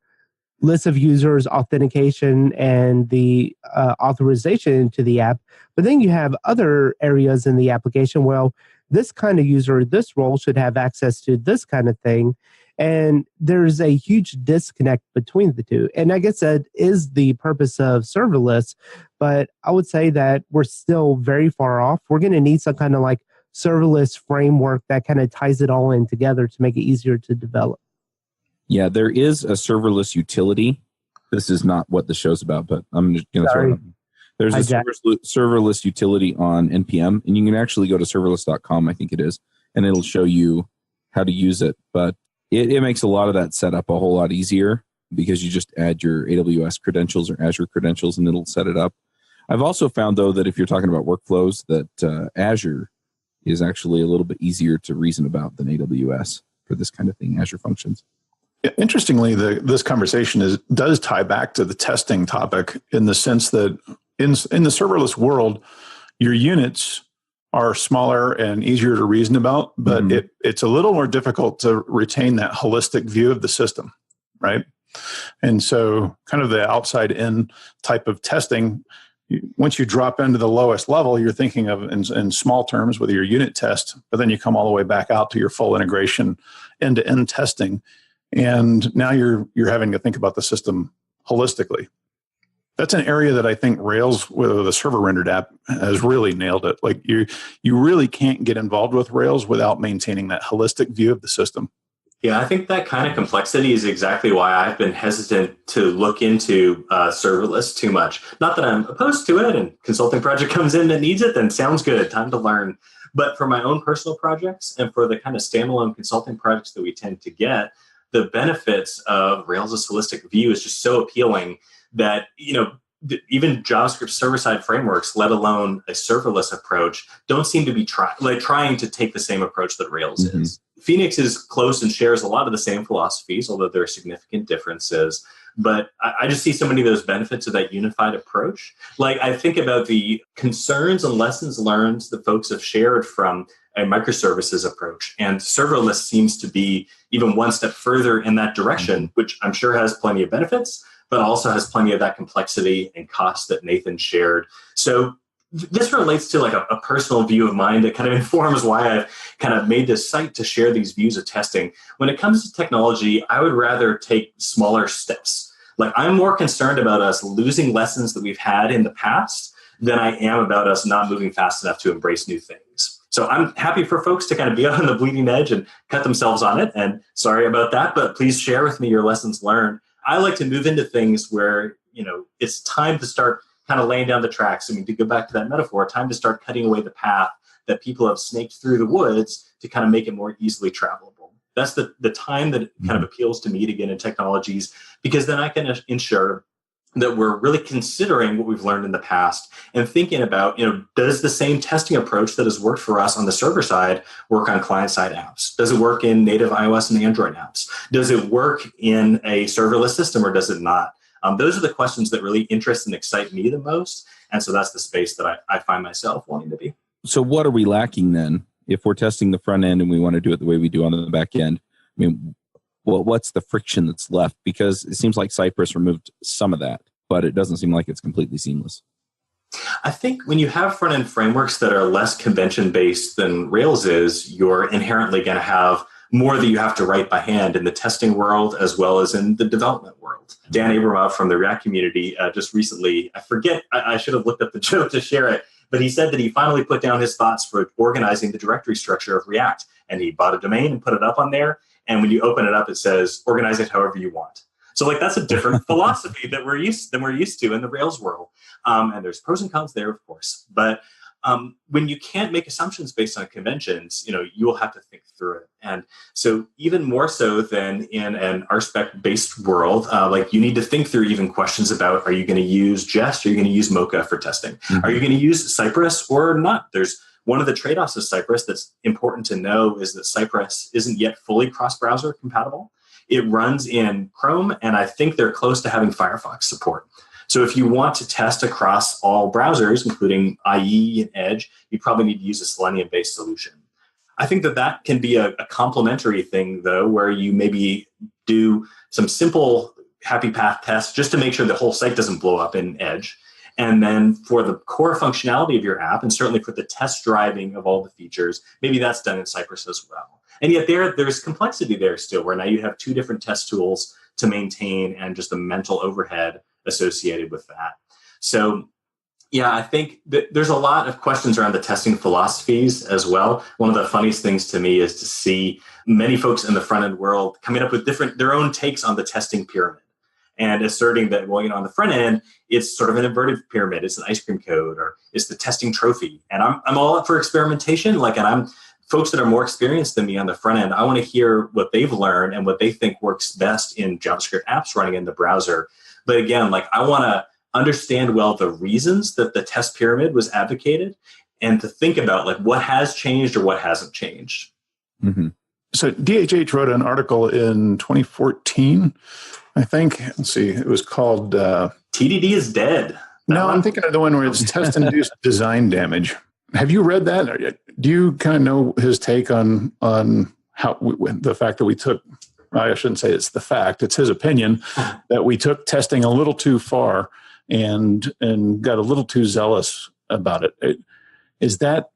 list of users, authentication, and the authorization into the app. But then you have other areas in the application. Well, this kind of user, this role should have access to this kind of thing. And there's a huge disconnect between the two. And I guess that is the purpose of serverless. But I would say that we're still very far off. We're going to need some kind of like serverless framework that kind of ties it all in together to make it easier to develop. Yeah, there is a serverless utility. This is not what the show's about, but I'm just going to throw it up. There's a serverless utility on NPM, and you can actually go to serverless.com, I think it is, and it'll show you how to use it. But it makes a lot of that setup a whole lot easier because you just add your AWS credentials or Azure credentials, and it'll set it up. I've also found, though, that if you're talking about workflows, that Azure is actually a little bit easier to reason about than AWS for this kind of thing, Azure Functions. Yeah, interestingly, this conversation does tie back to the testing topic in the sense that in the serverless world, your units are smaller and easier to reason about, but it's a little more difficult to retain that holistic view of the system, right? And so kind of the outside in type of testing, once you drop into the lowest level, you're thinking of in small terms with your unit test, but then you come all the way back out to your full integration end-to-end testing. And now you're having to think about the system holistically. That's an area that I think Rails with a server rendered app has really nailed it. Like you really can't get involved with Rails without maintaining that holistic view of the system. Yeah, I think that kind of complexity is exactly why I've been hesitant to look into serverless too much. Not that I'm opposed to it, and consulting project comes in that needs it, then sounds good, time to learn. But for my own personal projects and for the kind of standalone consulting projects that we tend to get, the benefits of Rails' holistic view is just so appealing that, even JavaScript server-side frameworks, let alone a serverless approach, don't seem to be trying to take the same approach that Rails is. Phoenix is close and shares a lot of the same philosophies, although there are significant differences. But I just see so many of those benefits of that unified approach. Like I think about the concerns and lessons learned that folks have shared from a microservices approach. And serverless seems to be even one step further in that direction, which I'm sure has plenty of benefits, but also has plenty of that complexity and cost that Nathan shared. So this relates to like a personal view of mine that kind of informs why I've kind of made this site to share these views of testing. When it comes to technology, I would rather take smaller steps. Like I'm more concerned about us losing lessons that we've had in the past than I am about us not moving fast enough to embrace new things. So I'm happy for folks to kind of be out on the bleeding edge and cut themselves on it. And sorry about that, but please share with me your lessons learned. I like to move into things where, it's time to start kind of laying down the tracks. I mean, to go back to that metaphor, time to start cutting away the path that people have snaked through the woods to kind of make it more easily travelable. That's the time that kind of appeals to me to get into technologies, because then I can ensure that we're really considering what we've learned in the past and thinking about, does the same testing approach that has worked for us on the server side work on client-side apps? Does it work in native iOS and Android apps? Does it work in a serverless system or does it not? Those are the questions that really interest and excite me the most. And so that's the space that I find myself wanting to be. So what are we lacking then? If we're testing the front end and we want to do it the way we do on the back end, I mean, what's the friction that's left? Because it seems like Cypress removed some of that, but it doesn't seem like it's completely seamless. I think when you have front-end frameworks that are less convention-based than Rails is, you're inherently going to have more that you have to write by hand in the testing world as well as in the development world. Dan Abramov from the React community just recently, I should have looked up the joke to share it, but he said that he finally put down his thoughts for organizing the directory structure of React, and he bought a domain and put it up on there. And when you open it up, it says, organize it however you want. So like that's a different philosophy that we're used to in the Rails world. And there's pros and cons there, of course. But when you can't make assumptions based on conventions, you will have to think through it. And so even more so than in an RSpec based world, like you need to think through even questions about, are you going to use Jest? Are you going to use Mocha for testing? Mm-hmm. Are you going to use Cypress or not? There's one of the trade-offs of Cypress that's important to know is that Cypress isn't yet fully cross-browser compatible. It runs in Chrome, and I think they're close to having Firefox support. So if you want to test across all browsers, including IE and Edge, you probably need to use a Selenium-based solution. I think that can be a complementary thing, though, where you maybe do some simple happy path tests just to make sure the whole site doesn't blow up in Edge. And then for the core functionality of your app, and certainly for the test driving of all the features, maybe that's done in Cypress as well. And yet there's complexity there still, where now you have two different test tools to maintain and just the mental overhead associated with that. So yeah, I think that there's a lot of questions around the testing philosophies as well. One of the funniest things to me is to see many folks in the front end world coming up with their own takes on the testing pyramid and asserting that, well, on the front end, it's sort of an inverted pyramid. It's an ice cream code, or it's the testing trophy. And I'm all up for experimentation. And I'm folks that are more experienced than me on the front end. I want to hear what they've learned and what they think works best in JavaScript apps running in the browser. But again, I want to understand well the reasons that the test pyramid was advocated, and to think about what has changed or what hasn't changed. Mm-hmm. So DHH wrote an article in 2014, I think. Let's see, it was called TDD is dead. I'm thinking of the one where it's test-induced design damage. Have you read that? Do you kind of know his take on how the fact that we took, I shouldn't say it's the fact, it's his opinion, that we took testing a little too far and got a little too zealous about it. Is that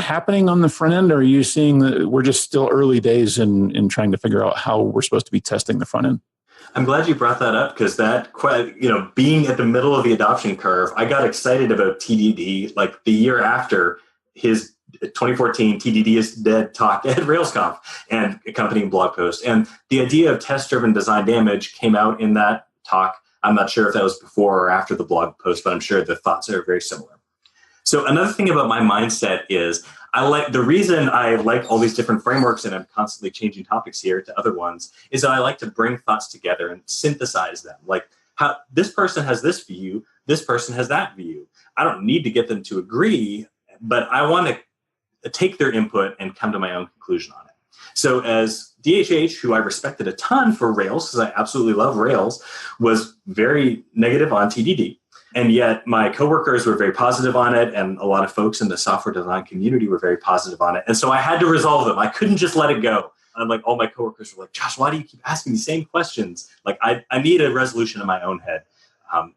happening on the front end, or are you seeing that we're just still early days in trying to figure out how we're supposed to be testing the front end? I'm glad you brought that up, because that, being at the middle of the adoption curve, I got excited about TDD the year after his 2014 TDD is dead talk at RailsConf and accompanying blog post. And the idea of test-driven design damage came out in that talk. I'm not sure if that was before or after the blog post, but I'm sure the thoughts are very similar. So another thing about my mindset is the reason I like all these different frameworks, and I'm constantly changing topics here to other ones, is that I like to bring thoughts together and synthesize them. How this person has this view, this person has that view. I don't need to get them to agree, but I want to take their input and come to my own conclusion on it. So as DHH, who I respected a ton for Rails, because I absolutely love Rails, was very negative on TDD. And yet my coworkers were very positive on it, and a lot of folks in the software design community were very positive on it. And so I had to resolve them. I couldn't just let it go. And like all my coworkers were like, Josh, why do you keep asking the same questions? Like I need a resolution in my own head,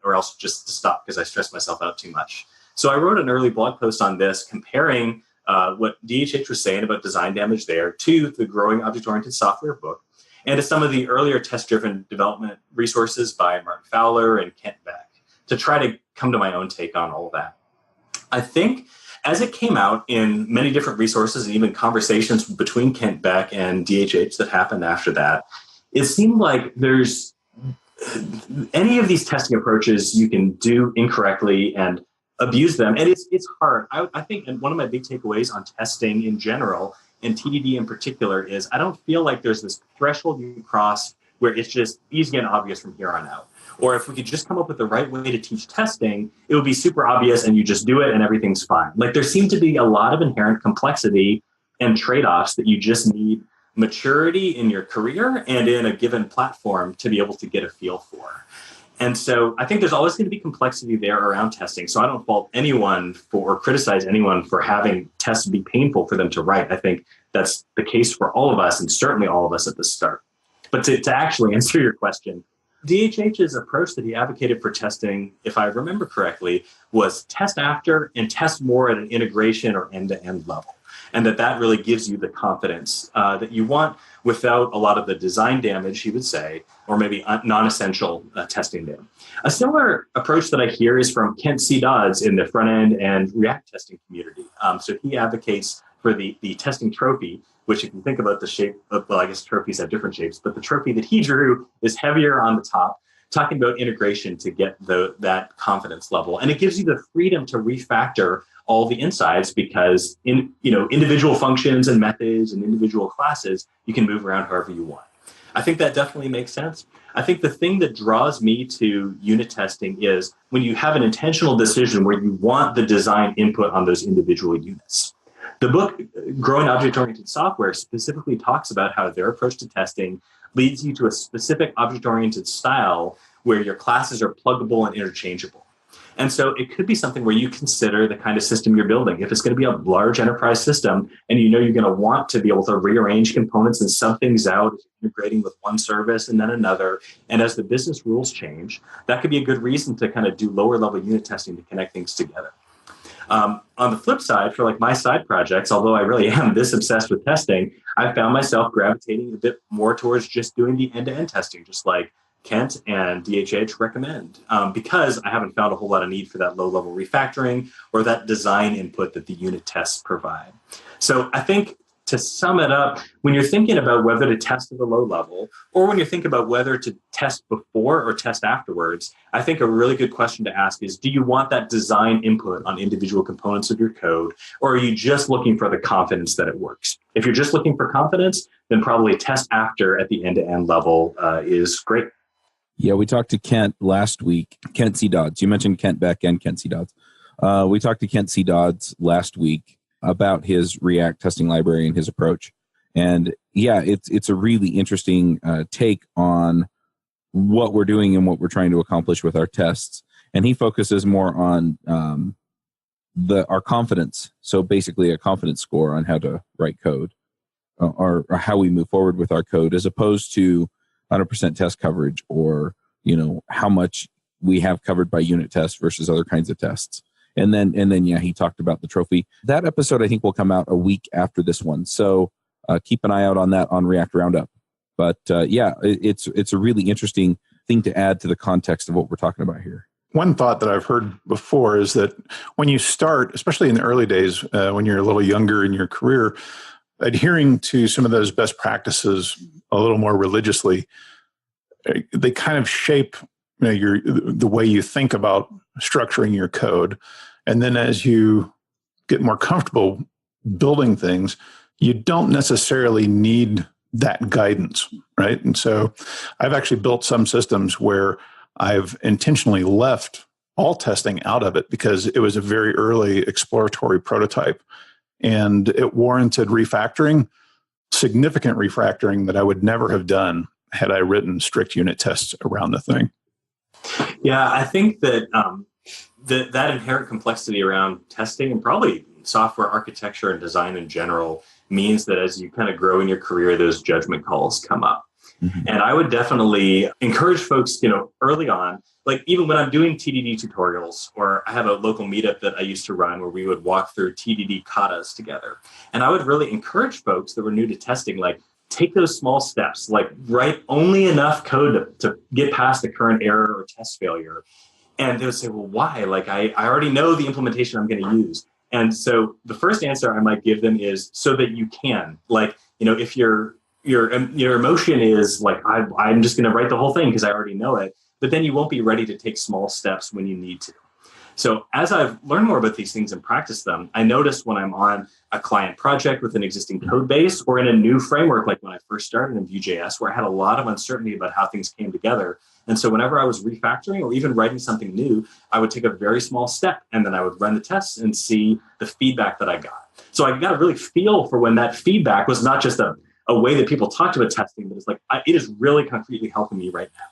or else just to stop because I stress myself out too much. So I wrote an early blog post on this comparing what DHH was saying about design damage there to the growing object-oriented software book and to some of the earlier test-driven development resources by Martin Fowler and Kent Beck to try to come to my own take on all of that. I think as it came out in many different resources and even conversations between Kent Beck and DHH that happened after that, it seemed like there's any of these testing approaches you can do incorrectly and abuse them. And it's hard. I think, and one of my big takeaways on testing in general and TDD in particular is I don't feel like there's this threshold you can cross where it's just easy and obvious from here on out. Or if we could just come up with the right way to teach testing, it would be super obvious and you just do it and everything's fine. Like there seemed to be a lot of inherent complexity and trade-offs that you just need maturity in your career and in a given platform to be able to get a feel for. And so I think there's always going to be complexity there around testing. So I don't fault anyone for or criticize anyone for having tests be painful for them to write. I think that's the case for all of us and certainly all of us at the start. But to actually answer your question, DHH's approach that he advocated for testing, if I remember correctly, was test after and test more at an integration or end-to-end level. And that really gives you the confidence that you want without a lot of the design damage, he would say, or maybe non-essential testing there. A similar approach that I hear is from Kent C. Dodds in the front-end and React testing community. So he advocates for the testing trophy, which if you think about the shape of, well, I guess trophies have different shapes, but the trophy that he drew is heavier on the top, talking about integration to get that confidence level. And it gives you the freedom to refactor all the insides because in individual functions and methods and individual classes, you can move around however you want. I think that definitely makes sense. I think the thing that draws me to unit testing is when you have an intentional decision where you want the design input on those individual units. The book, Growing Object-Oriented Software, specifically talks about how their approach to testing leads you to a specific object-oriented style where your classes are pluggable and interchangeable. And so it could be something where you consider the kind of system you're building. If it's going to be a large enterprise system and you know you're going to want to be able to rearrange components and sub things out, integrating with one service and then another, and as the business rules change, that could be a good reason to kind of do lower level unit testing to connect things together. On the flip side, for like my side projects, although I really am this obsessed with testing, I found myself gravitating a bit more towards just doing the end-to-end testing, just like Kent and DHH recommend, because I haven't found a whole lot of need for that low-level refactoring or that design input that the unit tests provide. So I think to sum it up, when you're thinking about whether to test at a low level or when you're thinking about whether to test before or test afterwards, I think a really good question to ask is, do you want that design input on individual components of your code, or are you just looking for the confidence that it works? If you're just looking for confidence, then probably test after at the end-to-end level is great. Yeah, we talked to Kent last week. Kent C. Dodds. You mentioned Kent Beck and Kent C. Dodds. We talked to Kent C. Dodds last week about his React testing library and his approach. And yeah, it's a really interesting take on what we're doing and what we're trying to accomplish with our tests. And he focuses more on our confidence. So basically a confidence score on how to write code or how we move forward with our code, as opposed to 100% test coverage or, how much we have covered by unit tests versus other kinds of tests. And then, yeah, he talked about the trophy. That episode, I think, will come out a week after this one. So keep an eye out on that on React Roundup. But yeah, it's a really interesting thing to add to the context of what we're talking about here. One thought that I've heard before is that when you start, especially in the early days, when you're a little younger in your career, adhering to some of those best practices a little more religiously, they kind of shape the way you think about structuring your code. And then as you get more comfortable building things, you don't necessarily need that guidance, right? And so I've actually built some systems where I've intentionally left all testing out of it because it was a very early exploratory prototype and it warranted refactoring. significant refactoring that I would never have done had I written strict unit tests around the thing. Yeah, I think that that inherent complexity around testing and probably software architecture and design in general means that as you kind of grow in your career, those judgment calls come up. Mm-hmm. And I would definitely encourage folks, early on, like even when I'm doing TDD tutorials, or I have a local meetup that I used to run where we would walk through TDD katas together. And I would really encourage folks that were new to testing, like, take those small steps, like write only enough code to get past the current error or test failure. And they would say, well, why? Like, I already know the implementation I'm going to use. And so the first answer I might give them is so that you can, like, if your emotion is like, I'm just going to write the whole thing because I already know it, but then you won't be ready to take small steps when you need to. So as I've learned more about these things and practiced them, I noticed when I'm on a client project with an existing code base or in a new framework, like when I first started in Vue.js, where I had a lot of uncertainty about how things came together. And so whenever I was refactoring or even writing something new, I would take a very small step and then I would run the tests and see the feedback that I got. So I got to really feel for when that feedback was not just a way that people talked about testing, but it's like, it is really concretely helping me right now.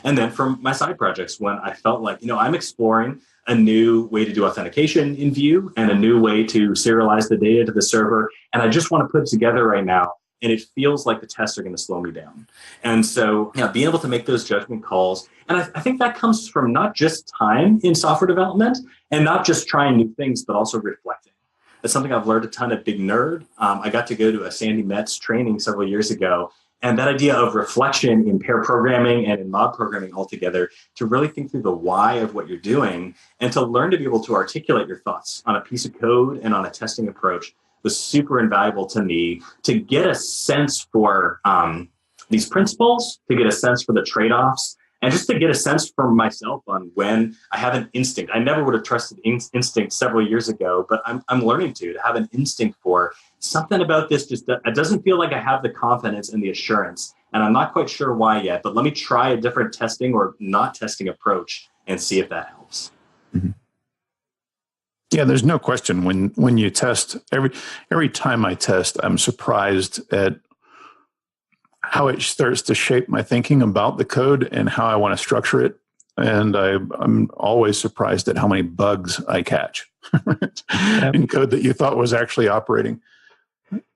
And then from my side projects, when I felt like, I'm exploring a new way to do authentication in Vue and a new way to serialize the data to the server. And I just want to put it together right now. And it feels like the tests are going to slow me down. And so being able to make those judgment calls. And I think that comes from not just time in software development and not just trying new things, but also reflecting. That's something I've learned a ton at Big Nerd. I got to go to a Sandy Metz training several years ago. And that idea of reflection in pair programming and in mob programming altogether, to really think through the why of what you're doing and to learn to be able to articulate your thoughts on a piece of code and on a testing approach was super invaluable to me to get a sense for these principles, to get a sense for the trade-offs, and just to get a sense for myself on when I have an instinct. I never would have trusted instinct several years ago, but I'm learning to have an instinct for something about this. Just it doesn't feel like I have the confidence and the assurance, and I'm not quite sure why yet, but let me try a different testing or not testing approach and see if that helps. Mm-hmm. Yeah, there's no question when you test, every time I test, I'm surprised at how it starts to shape my thinking about the code and how I want to structure it. And I'm always surprised at how many bugs I catch in code that you thought was actually operating.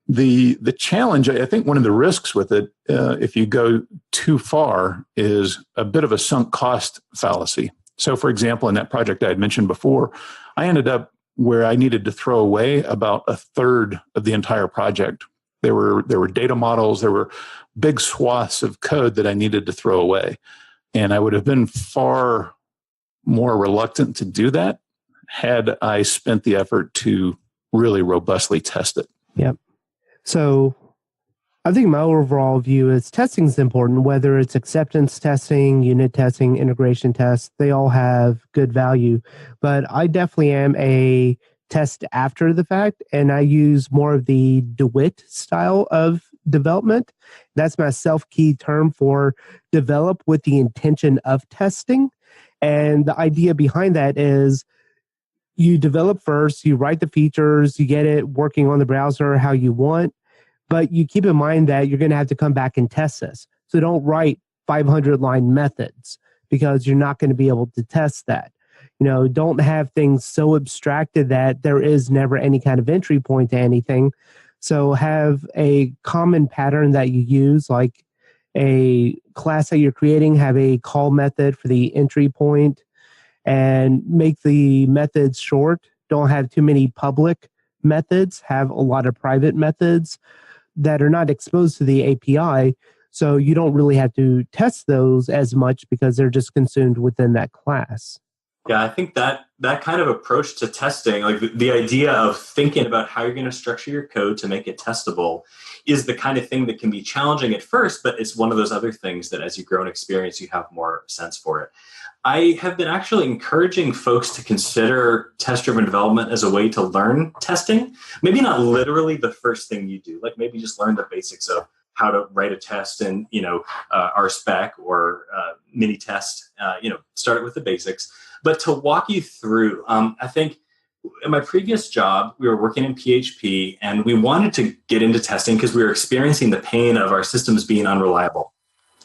The challenge, I think one of the risks with it, if you go too far, is a bit of a sunk cost fallacy. So for example, in that project I had mentioned before, I ended up where I needed to throw away about a third of the entire project. There were data models, there were big swaths of code that I needed to throw away. And I would have been far more reluctant to do that had I spent the effort to really robustly test it. Yep. So I think my overall view is testing is important, whether it's acceptance testing, unit testing, integration tests, they all have good value. But I definitely am a test after the fact, and I use more of the DeWitt style of development. That's my self-key term for develop with the intention of testing. And the idea behind that is you develop first, you write the features, you get it working on the browser how you want, but you keep in mind that you're going to have to come back and test this. So don't write 500-line methods because you're not going to be able to test that. Don't have things so abstracted that there is never any kind of entry point to anything. So have a common pattern that you use, like a class that you're creating, have a call method for the entry point, and make the methods short. Don't have too many public methods. Have a lot of private methods that are not exposed to the API. So you don't really have to test those as much because they're just consumed within that class. Yeah, I think that kind of approach to testing, like the idea of thinking about how you're going to structure your code to make it testable, is the kind of thing that can be challenging at first, but it's one of those other things that as you grow in experience, you have more sense for it. I have been actually encouraging folks to consider test-driven development as a way to learn testing. Maybe not literally the first thing you do, like maybe just learn the basics of how to write a test in, RSpec or mini test, start it with the basics. But to walk you through, I think in my previous job, we were working in PHP, and we wanted to get into testing because we were experiencing the pain of our systems being unreliable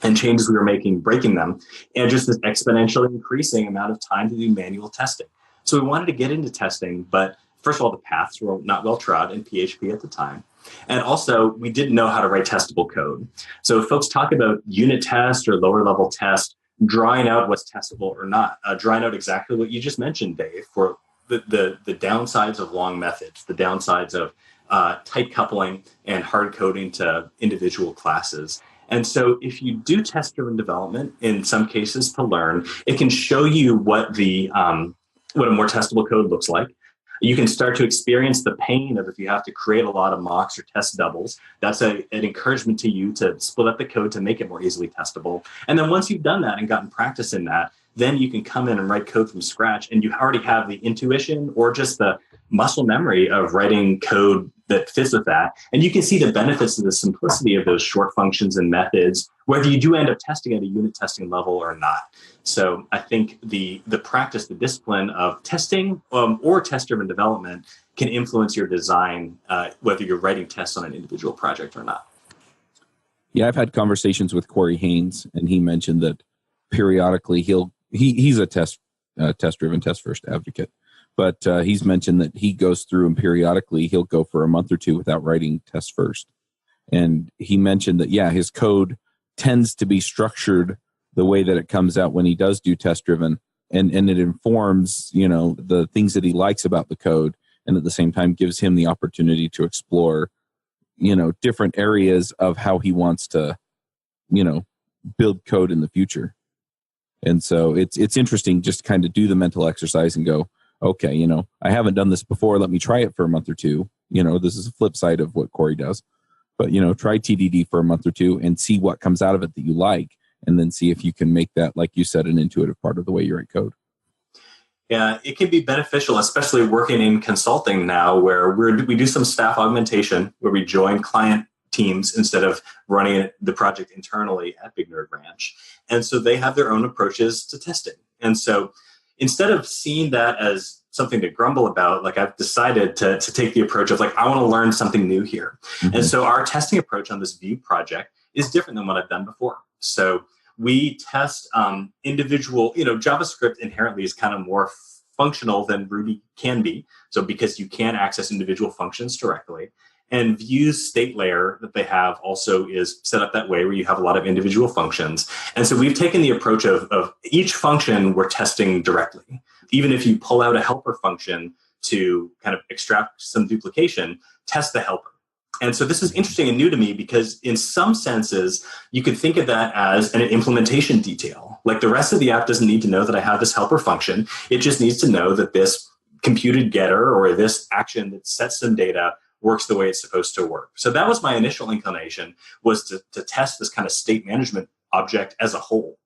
and changes we were making, breaking them, and just this exponentially increasing amount of time to do manual testing. So we wanted to get into testing, but first of all, the paths were not well trod in PHP at the time. And also, we didn't know how to write testable code. So if folks talk about unit test or lower level test, drawing out what's testable or not, drawing out exactly what you just mentioned, Dave, for the downsides of long methods, the downsides of tight coupling and hard coding to individual classes. And so if you do test-driven development, in some cases to learn, it can show you what what a more testable code looks like. You can start to experience the pain of if you have to create a lot of mocks or test doubles. That's an encouragement to you to split up the code to make it more easily testable. And then once you've done that and gotten practice in that, then you can come in and write code from scratch, and you already have the intuition or just the muscle memory of writing code that fits with that. And you can see the benefits of the simplicity of those short functions and methods, whether you do end up testing at a unit testing level or not. So I think the practice, the discipline of testing or test-driven development can influence your design, whether you're writing tests on an individual project or not. Yeah, I've had conversations with Corey Haynes, and he mentioned that periodically he's a test-driven, test-first advocate. But he's mentioned that he goes through and periodically he'll go for a month or two without writing tests first. And he mentioned that, yeah, his code tends to be structured the way that it comes out when he does do test-driven. And it informs, the things that he likes about the code. And at the same time gives him the opportunity to explore, different areas of how he wants to, build code in the future. And so it's interesting just to kind of do the mental exercise and go, okay, I haven't done this before. Let me try it for a month or two. This is a flip side of what Corey does. But, try TDD for a month or two and see what comes out of it that you like. And then see if you can make that, like you said, an intuitive part of the way you write code. Yeah, it can be beneficial, especially working in consulting now, where we do some staff augmentation, where we join client teams instead of running the project internally at Big Nerd Ranch. And so they have their own approaches to testing. And so instead of seeing that as something to grumble about, like I've decided to take the approach of like, I want to learn something new here. Mm-hmm. And so our testing approach on this Vue project is different than what I've done before. So we test individual, JavaScript inherently is kind of more functional than Ruby can be. So because you can access individual functions directly. And Vue's state layer that they have also is set up that way where you have a lot of individual functions. And so we've taken the approach of each function we're testing directly. Even if you pull out a helper function to kind of extract some duplication, test the helper. And so this is interesting and new to me because in some senses, you could think of that as an implementation detail. Like the rest of the app doesn't need to know that I have this helper function. It just needs to know that this computed getter or this action that sets some data works the way it's supposed to work. So that was my initial inclination, was to test this kind of state management object as a whole.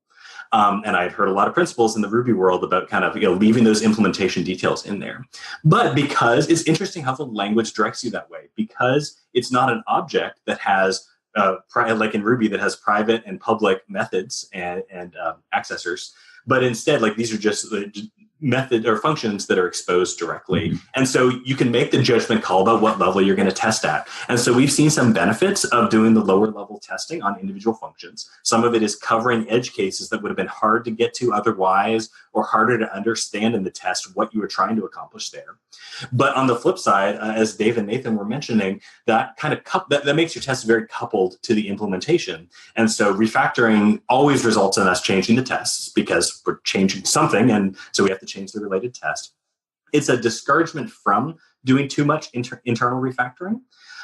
And I had heard a lot of principles in the Ruby world about kind of leaving those implementation details in there. But because it's interesting how the language directs you that way, because it's not an object that has, like in Ruby, that has private and public methods and accessors, but instead, like these are just method or functions that are exposed directly. Mm-hmm. And so you can make the judgment call about what level you're going to test at. And so we've seen some benefits of doing the lower level testing on individual functions. Some of it is covering edge cases that would have been hard to get to otherwise, or harder to understand in the test what you were trying to accomplish there. But on the flip side, as Dave and Nathan were mentioning, that kind of that makes your test very coupled to the implementation. And so refactoring always results in us changing the tests because we're changing something, and so we have to change the related test. It's a discouragement from doing too much internal refactoring.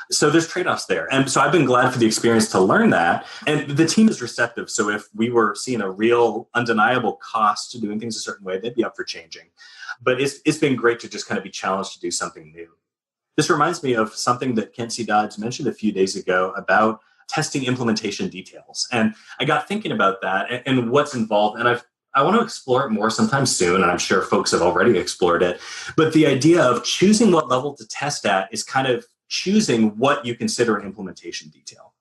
So there's trade-offs there. And so I've been glad for the experience to learn that. And the team is receptive. So if we were seeing a real undeniable cost to doing things a certain way, they'd be up for changing. But it's been great to just kind of be challenged to do something new. This reminds me of something that Kent C. Dodds mentioned a few days ago about testing implementation details. And I got thinking about that and what's involved. And I want to explore it more sometime soon, and I'm sure folks have already explored it. But the idea of choosing what level to test at is kind of choosing what you consider an implementation detail.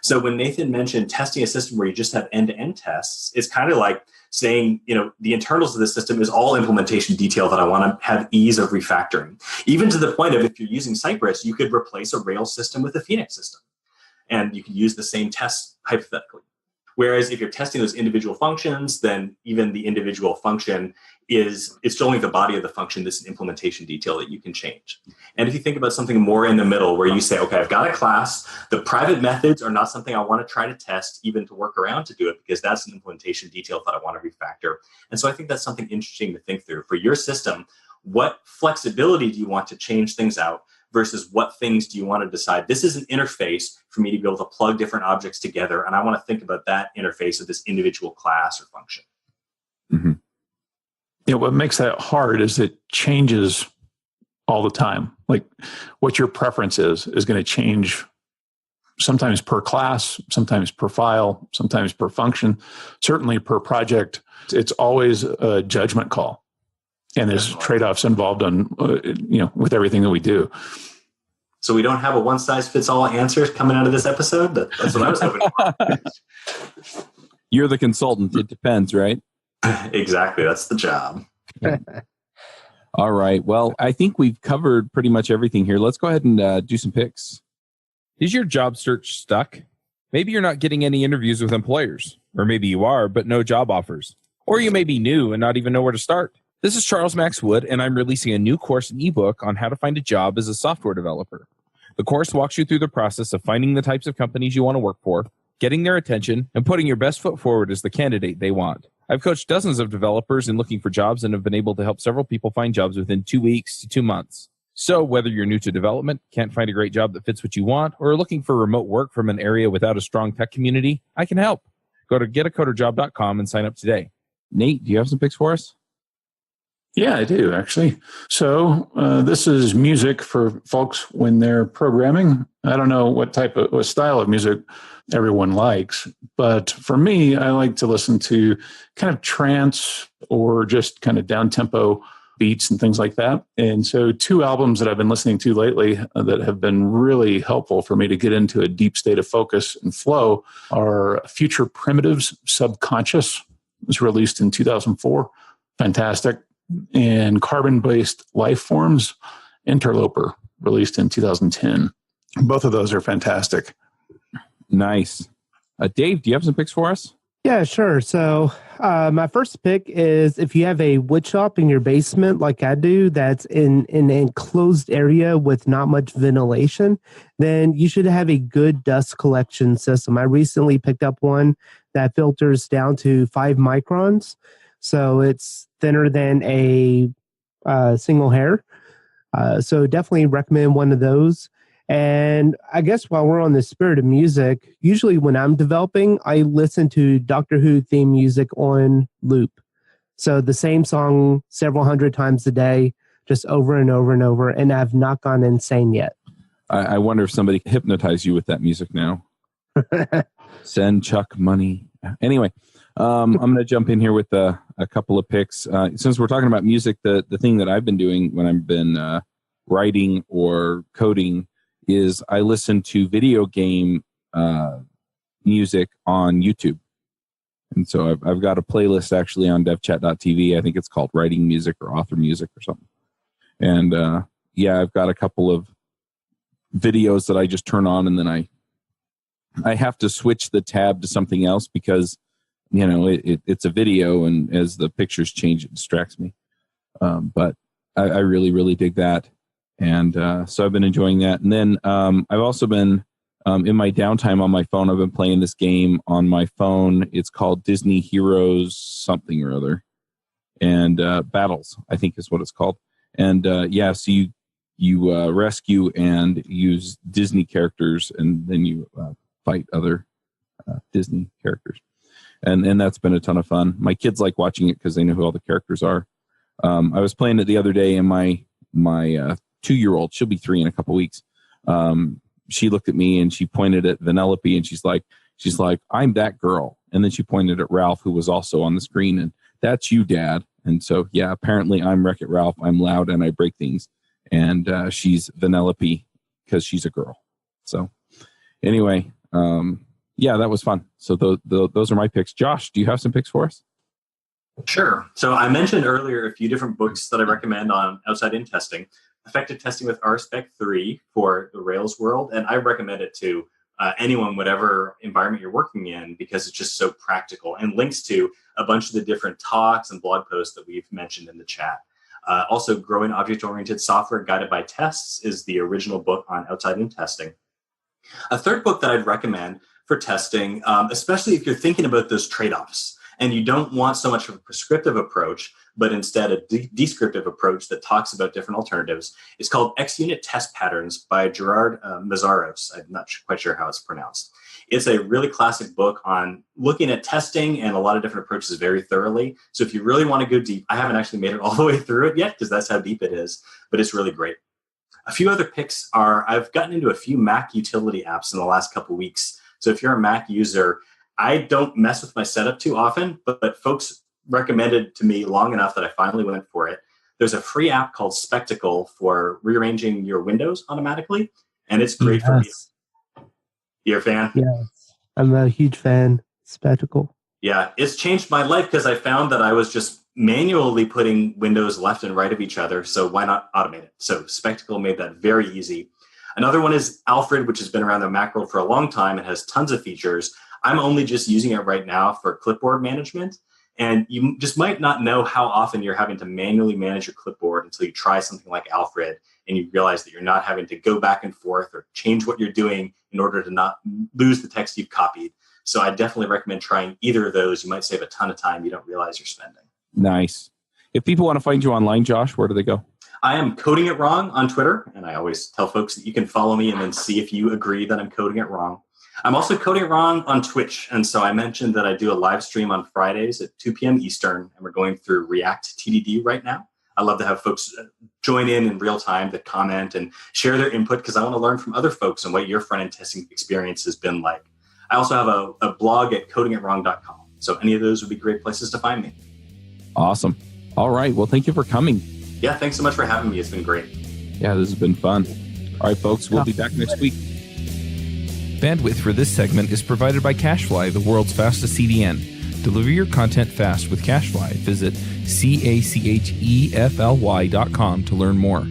So when Nathan mentioned testing a system where you just have end-to-end tests, it's kind of like saying, the internals of the system is all implementation detail that I want to have ease of refactoring. Even to the point of, if you're using Cypress, you could replace a Rails system with a Phoenix system. And you can use the same tests hypothetically. Whereas if you're testing those individual functions, then even the individual function it's only the body of the function that's an implementation detail that you can change. And if you think about something more in the middle where you say, okay, I've got a class, the private methods are not something I want to try to test, even to work around to do it, because that's an implementation detail that I want to refactor. And so I think that's something interesting to think through. For your system, what flexibility do you want to change things out versus what things do you want to decide? This is an interface for me to be able to plug different objects together, and I want to think about that interface of this individual class or function. Mm-hmm. Yeah, what makes that hard is it changes all the time. Like what your preference is going to change sometimes per class, sometimes per file, sometimes per function, certainly per project. It's always a judgment call. And there's trade-offs involved on, with everything that we do. So we don't have a one-size-fits-all answer coming out of this episode? That's what I was hoping for. You're the consultant. It depends, right? Exactly. That's the job. All right. Well, I think we've covered pretty much everything here. Let's go ahead and do some picks. Is your job search stuck? Maybe you're not getting any interviews with employers. Or maybe you are, but no job offers. Or you may be new and not even know where to start. This is Charles Max Wood, and I'm releasing a new course and ebook on how to find a job as a software developer. The course walks you through the process of finding the types of companies you want to work for, getting their attention, and putting your best foot forward as the candidate they want. I've coached dozens of developers in looking for jobs and have been able to help several people find jobs within 2 weeks to 2 months. So whether you're new to development, can't find a great job that fits what you want, or are looking for remote work from an area without a strong tech community, I can help. Go to getacoderjob.com and sign up today. Nate, do you have some picks for us? Yeah, I do, actually. So this is music for folks when they're programming. I don't know what style of music everyone likes, but for me, I like to listen to kind of trance or just kind of down-tempo beats and things like that. And so 2 albums that I've been listening to lately that have been really helpful for me to get into a deep state of focus and flow are Future Primitives, Subconscious. It was released in 2004. Fantastic. And Carbon-Based Life Forms, Interloper, released in 2010. Both of those are fantastic. Nice. Dave, do you have some picks for us? Yeah, sure. So my first pick is if you have a wood shop in your basement like I do that's in an enclosed area with not much ventilation, then you should have a good dust collection system. I recently picked up one that filters down to 5 microns. So it's thinner than a single hair. So definitely recommend one of those. And I guess while we're on the spirit of music, usually when I'm developing, I listen to Doctor Who theme music on loop. So the same song several hundred times a day, just over and over and over. And I've not gone insane yet. I wonder if somebody hypnotized you with that music now. Send Chuck money. Anyway, I'm going to jump in here with a couple of picks. Since we're talking about music, the thing that I've been doing when I've been writing or coding is I listen to video game music on YouTube. And so I've got a playlist actually on devchat.tv. I think it's called Writing Music or Author Music or something. And I've got a couple of videos that I just turn on, and then I have to switch the tab to something else because it's a video, and as the pictures change, it distracts me. But I really, really dig that. And so I've been enjoying that. And then I've also been, in my downtime on my phone, I've been playing this game on my phone. It's called Disney Heroes something or other. And Battles, I think is what it's called. And so you rescue and use Disney characters, and then you fight other Disney characters. And that's been a ton of fun. My kids like watching it because they know who all the characters are. I was playing it the other day, and my 2-year-old, she'll be 3 in a couple weeks. She looked at me and she pointed at Vanellope, and she's like, I'm that girl. And then she pointed at Ralph, who was also on the screen, and that's you, Dad. And so, apparently I'm Wreck-It Ralph. I'm loud and I break things. And she's Vanellope because she's a girl. So anyway, that was fun. So those are my picks. Josh, do you have some picks for us? Sure. So I mentioned earlier a few different books that I recommend on outside-in testing. Effective Testing with RSpec 3 for the Rails world, and I recommend it to anyone, whatever environment you're working in, because it's just so practical and links to a bunch of the different talks and blog posts that we've mentioned in the chat. Also, Growing Object-Oriented Software Guided by Tests is the original book on outside-in testing. A third book that I'd recommend for testing, especially if you're thinking about those trade-offs and you don't want so much of a prescriptive approach, but instead a descriptive approach that talks about different alternatives, is called XUnit Test Patterns by Gerard Mazzaros. I'm not quite sure how it's pronounced. It's a really classic book on looking at testing and a lot of different approaches very thoroughly. So if you really want to go deep, I haven't actually made it all the way through it yet because that's how deep it is, but it's really great. A few other picks are, I've gotten into a few Mac utility apps in the last couple of weeks. So if you're a Mac user, I don't mess with my setup too often, but folks recommended to me long enough that I finally went for it. There's a free app called Spectacle for rearranging your windows automatically, and it's great for me. You're a fan? Yes, I'm a huge fan. Spectacle. Yeah, it's changed my life because I found that I was just manually putting windows left and right of each other. So why not automate it? So Spectacle made that very easy. Another one is Alfred, which has been around the Mac world for a long time and has tons of features. I'm only just using it right now for clipboard management. And you just might not know how often you're having to manually manage your clipboard until you try something like Alfred and you realize that you're not having to go back and forth or change what you're doing in order to not lose the text you've copied. So I definitely recommend trying either of those. You might save a ton of time you don't realize you're spending. Nice. If people want to find you online, Josh, where do they go? I am Coding It Wrong on Twitter, and I always tell folks that you can follow me and then see if you agree that I'm coding it wrong. I'm also Coding It Wrong on Twitch, and so I mentioned that I do a live stream on Fridays at 2 p.m. Eastern, and we're going through React TDD right now. I love to have folks join in real time that comment and share their input because I want to learn from other folks and what your front-end testing experience has been like. I also have a blog at codingitwrong.com, so any of those would be great places to find me. Awesome. All right. Well, thank you for coming. Yeah, thanks so much for having me. It's been great. Yeah, this has been fun. All right, folks, we'll be back next week. Bandwidth for this segment is provided by CacheFly, the world's fastest CDN. Deliver your content fast with CacheFly. Visit CACHEFLY.com to learn more.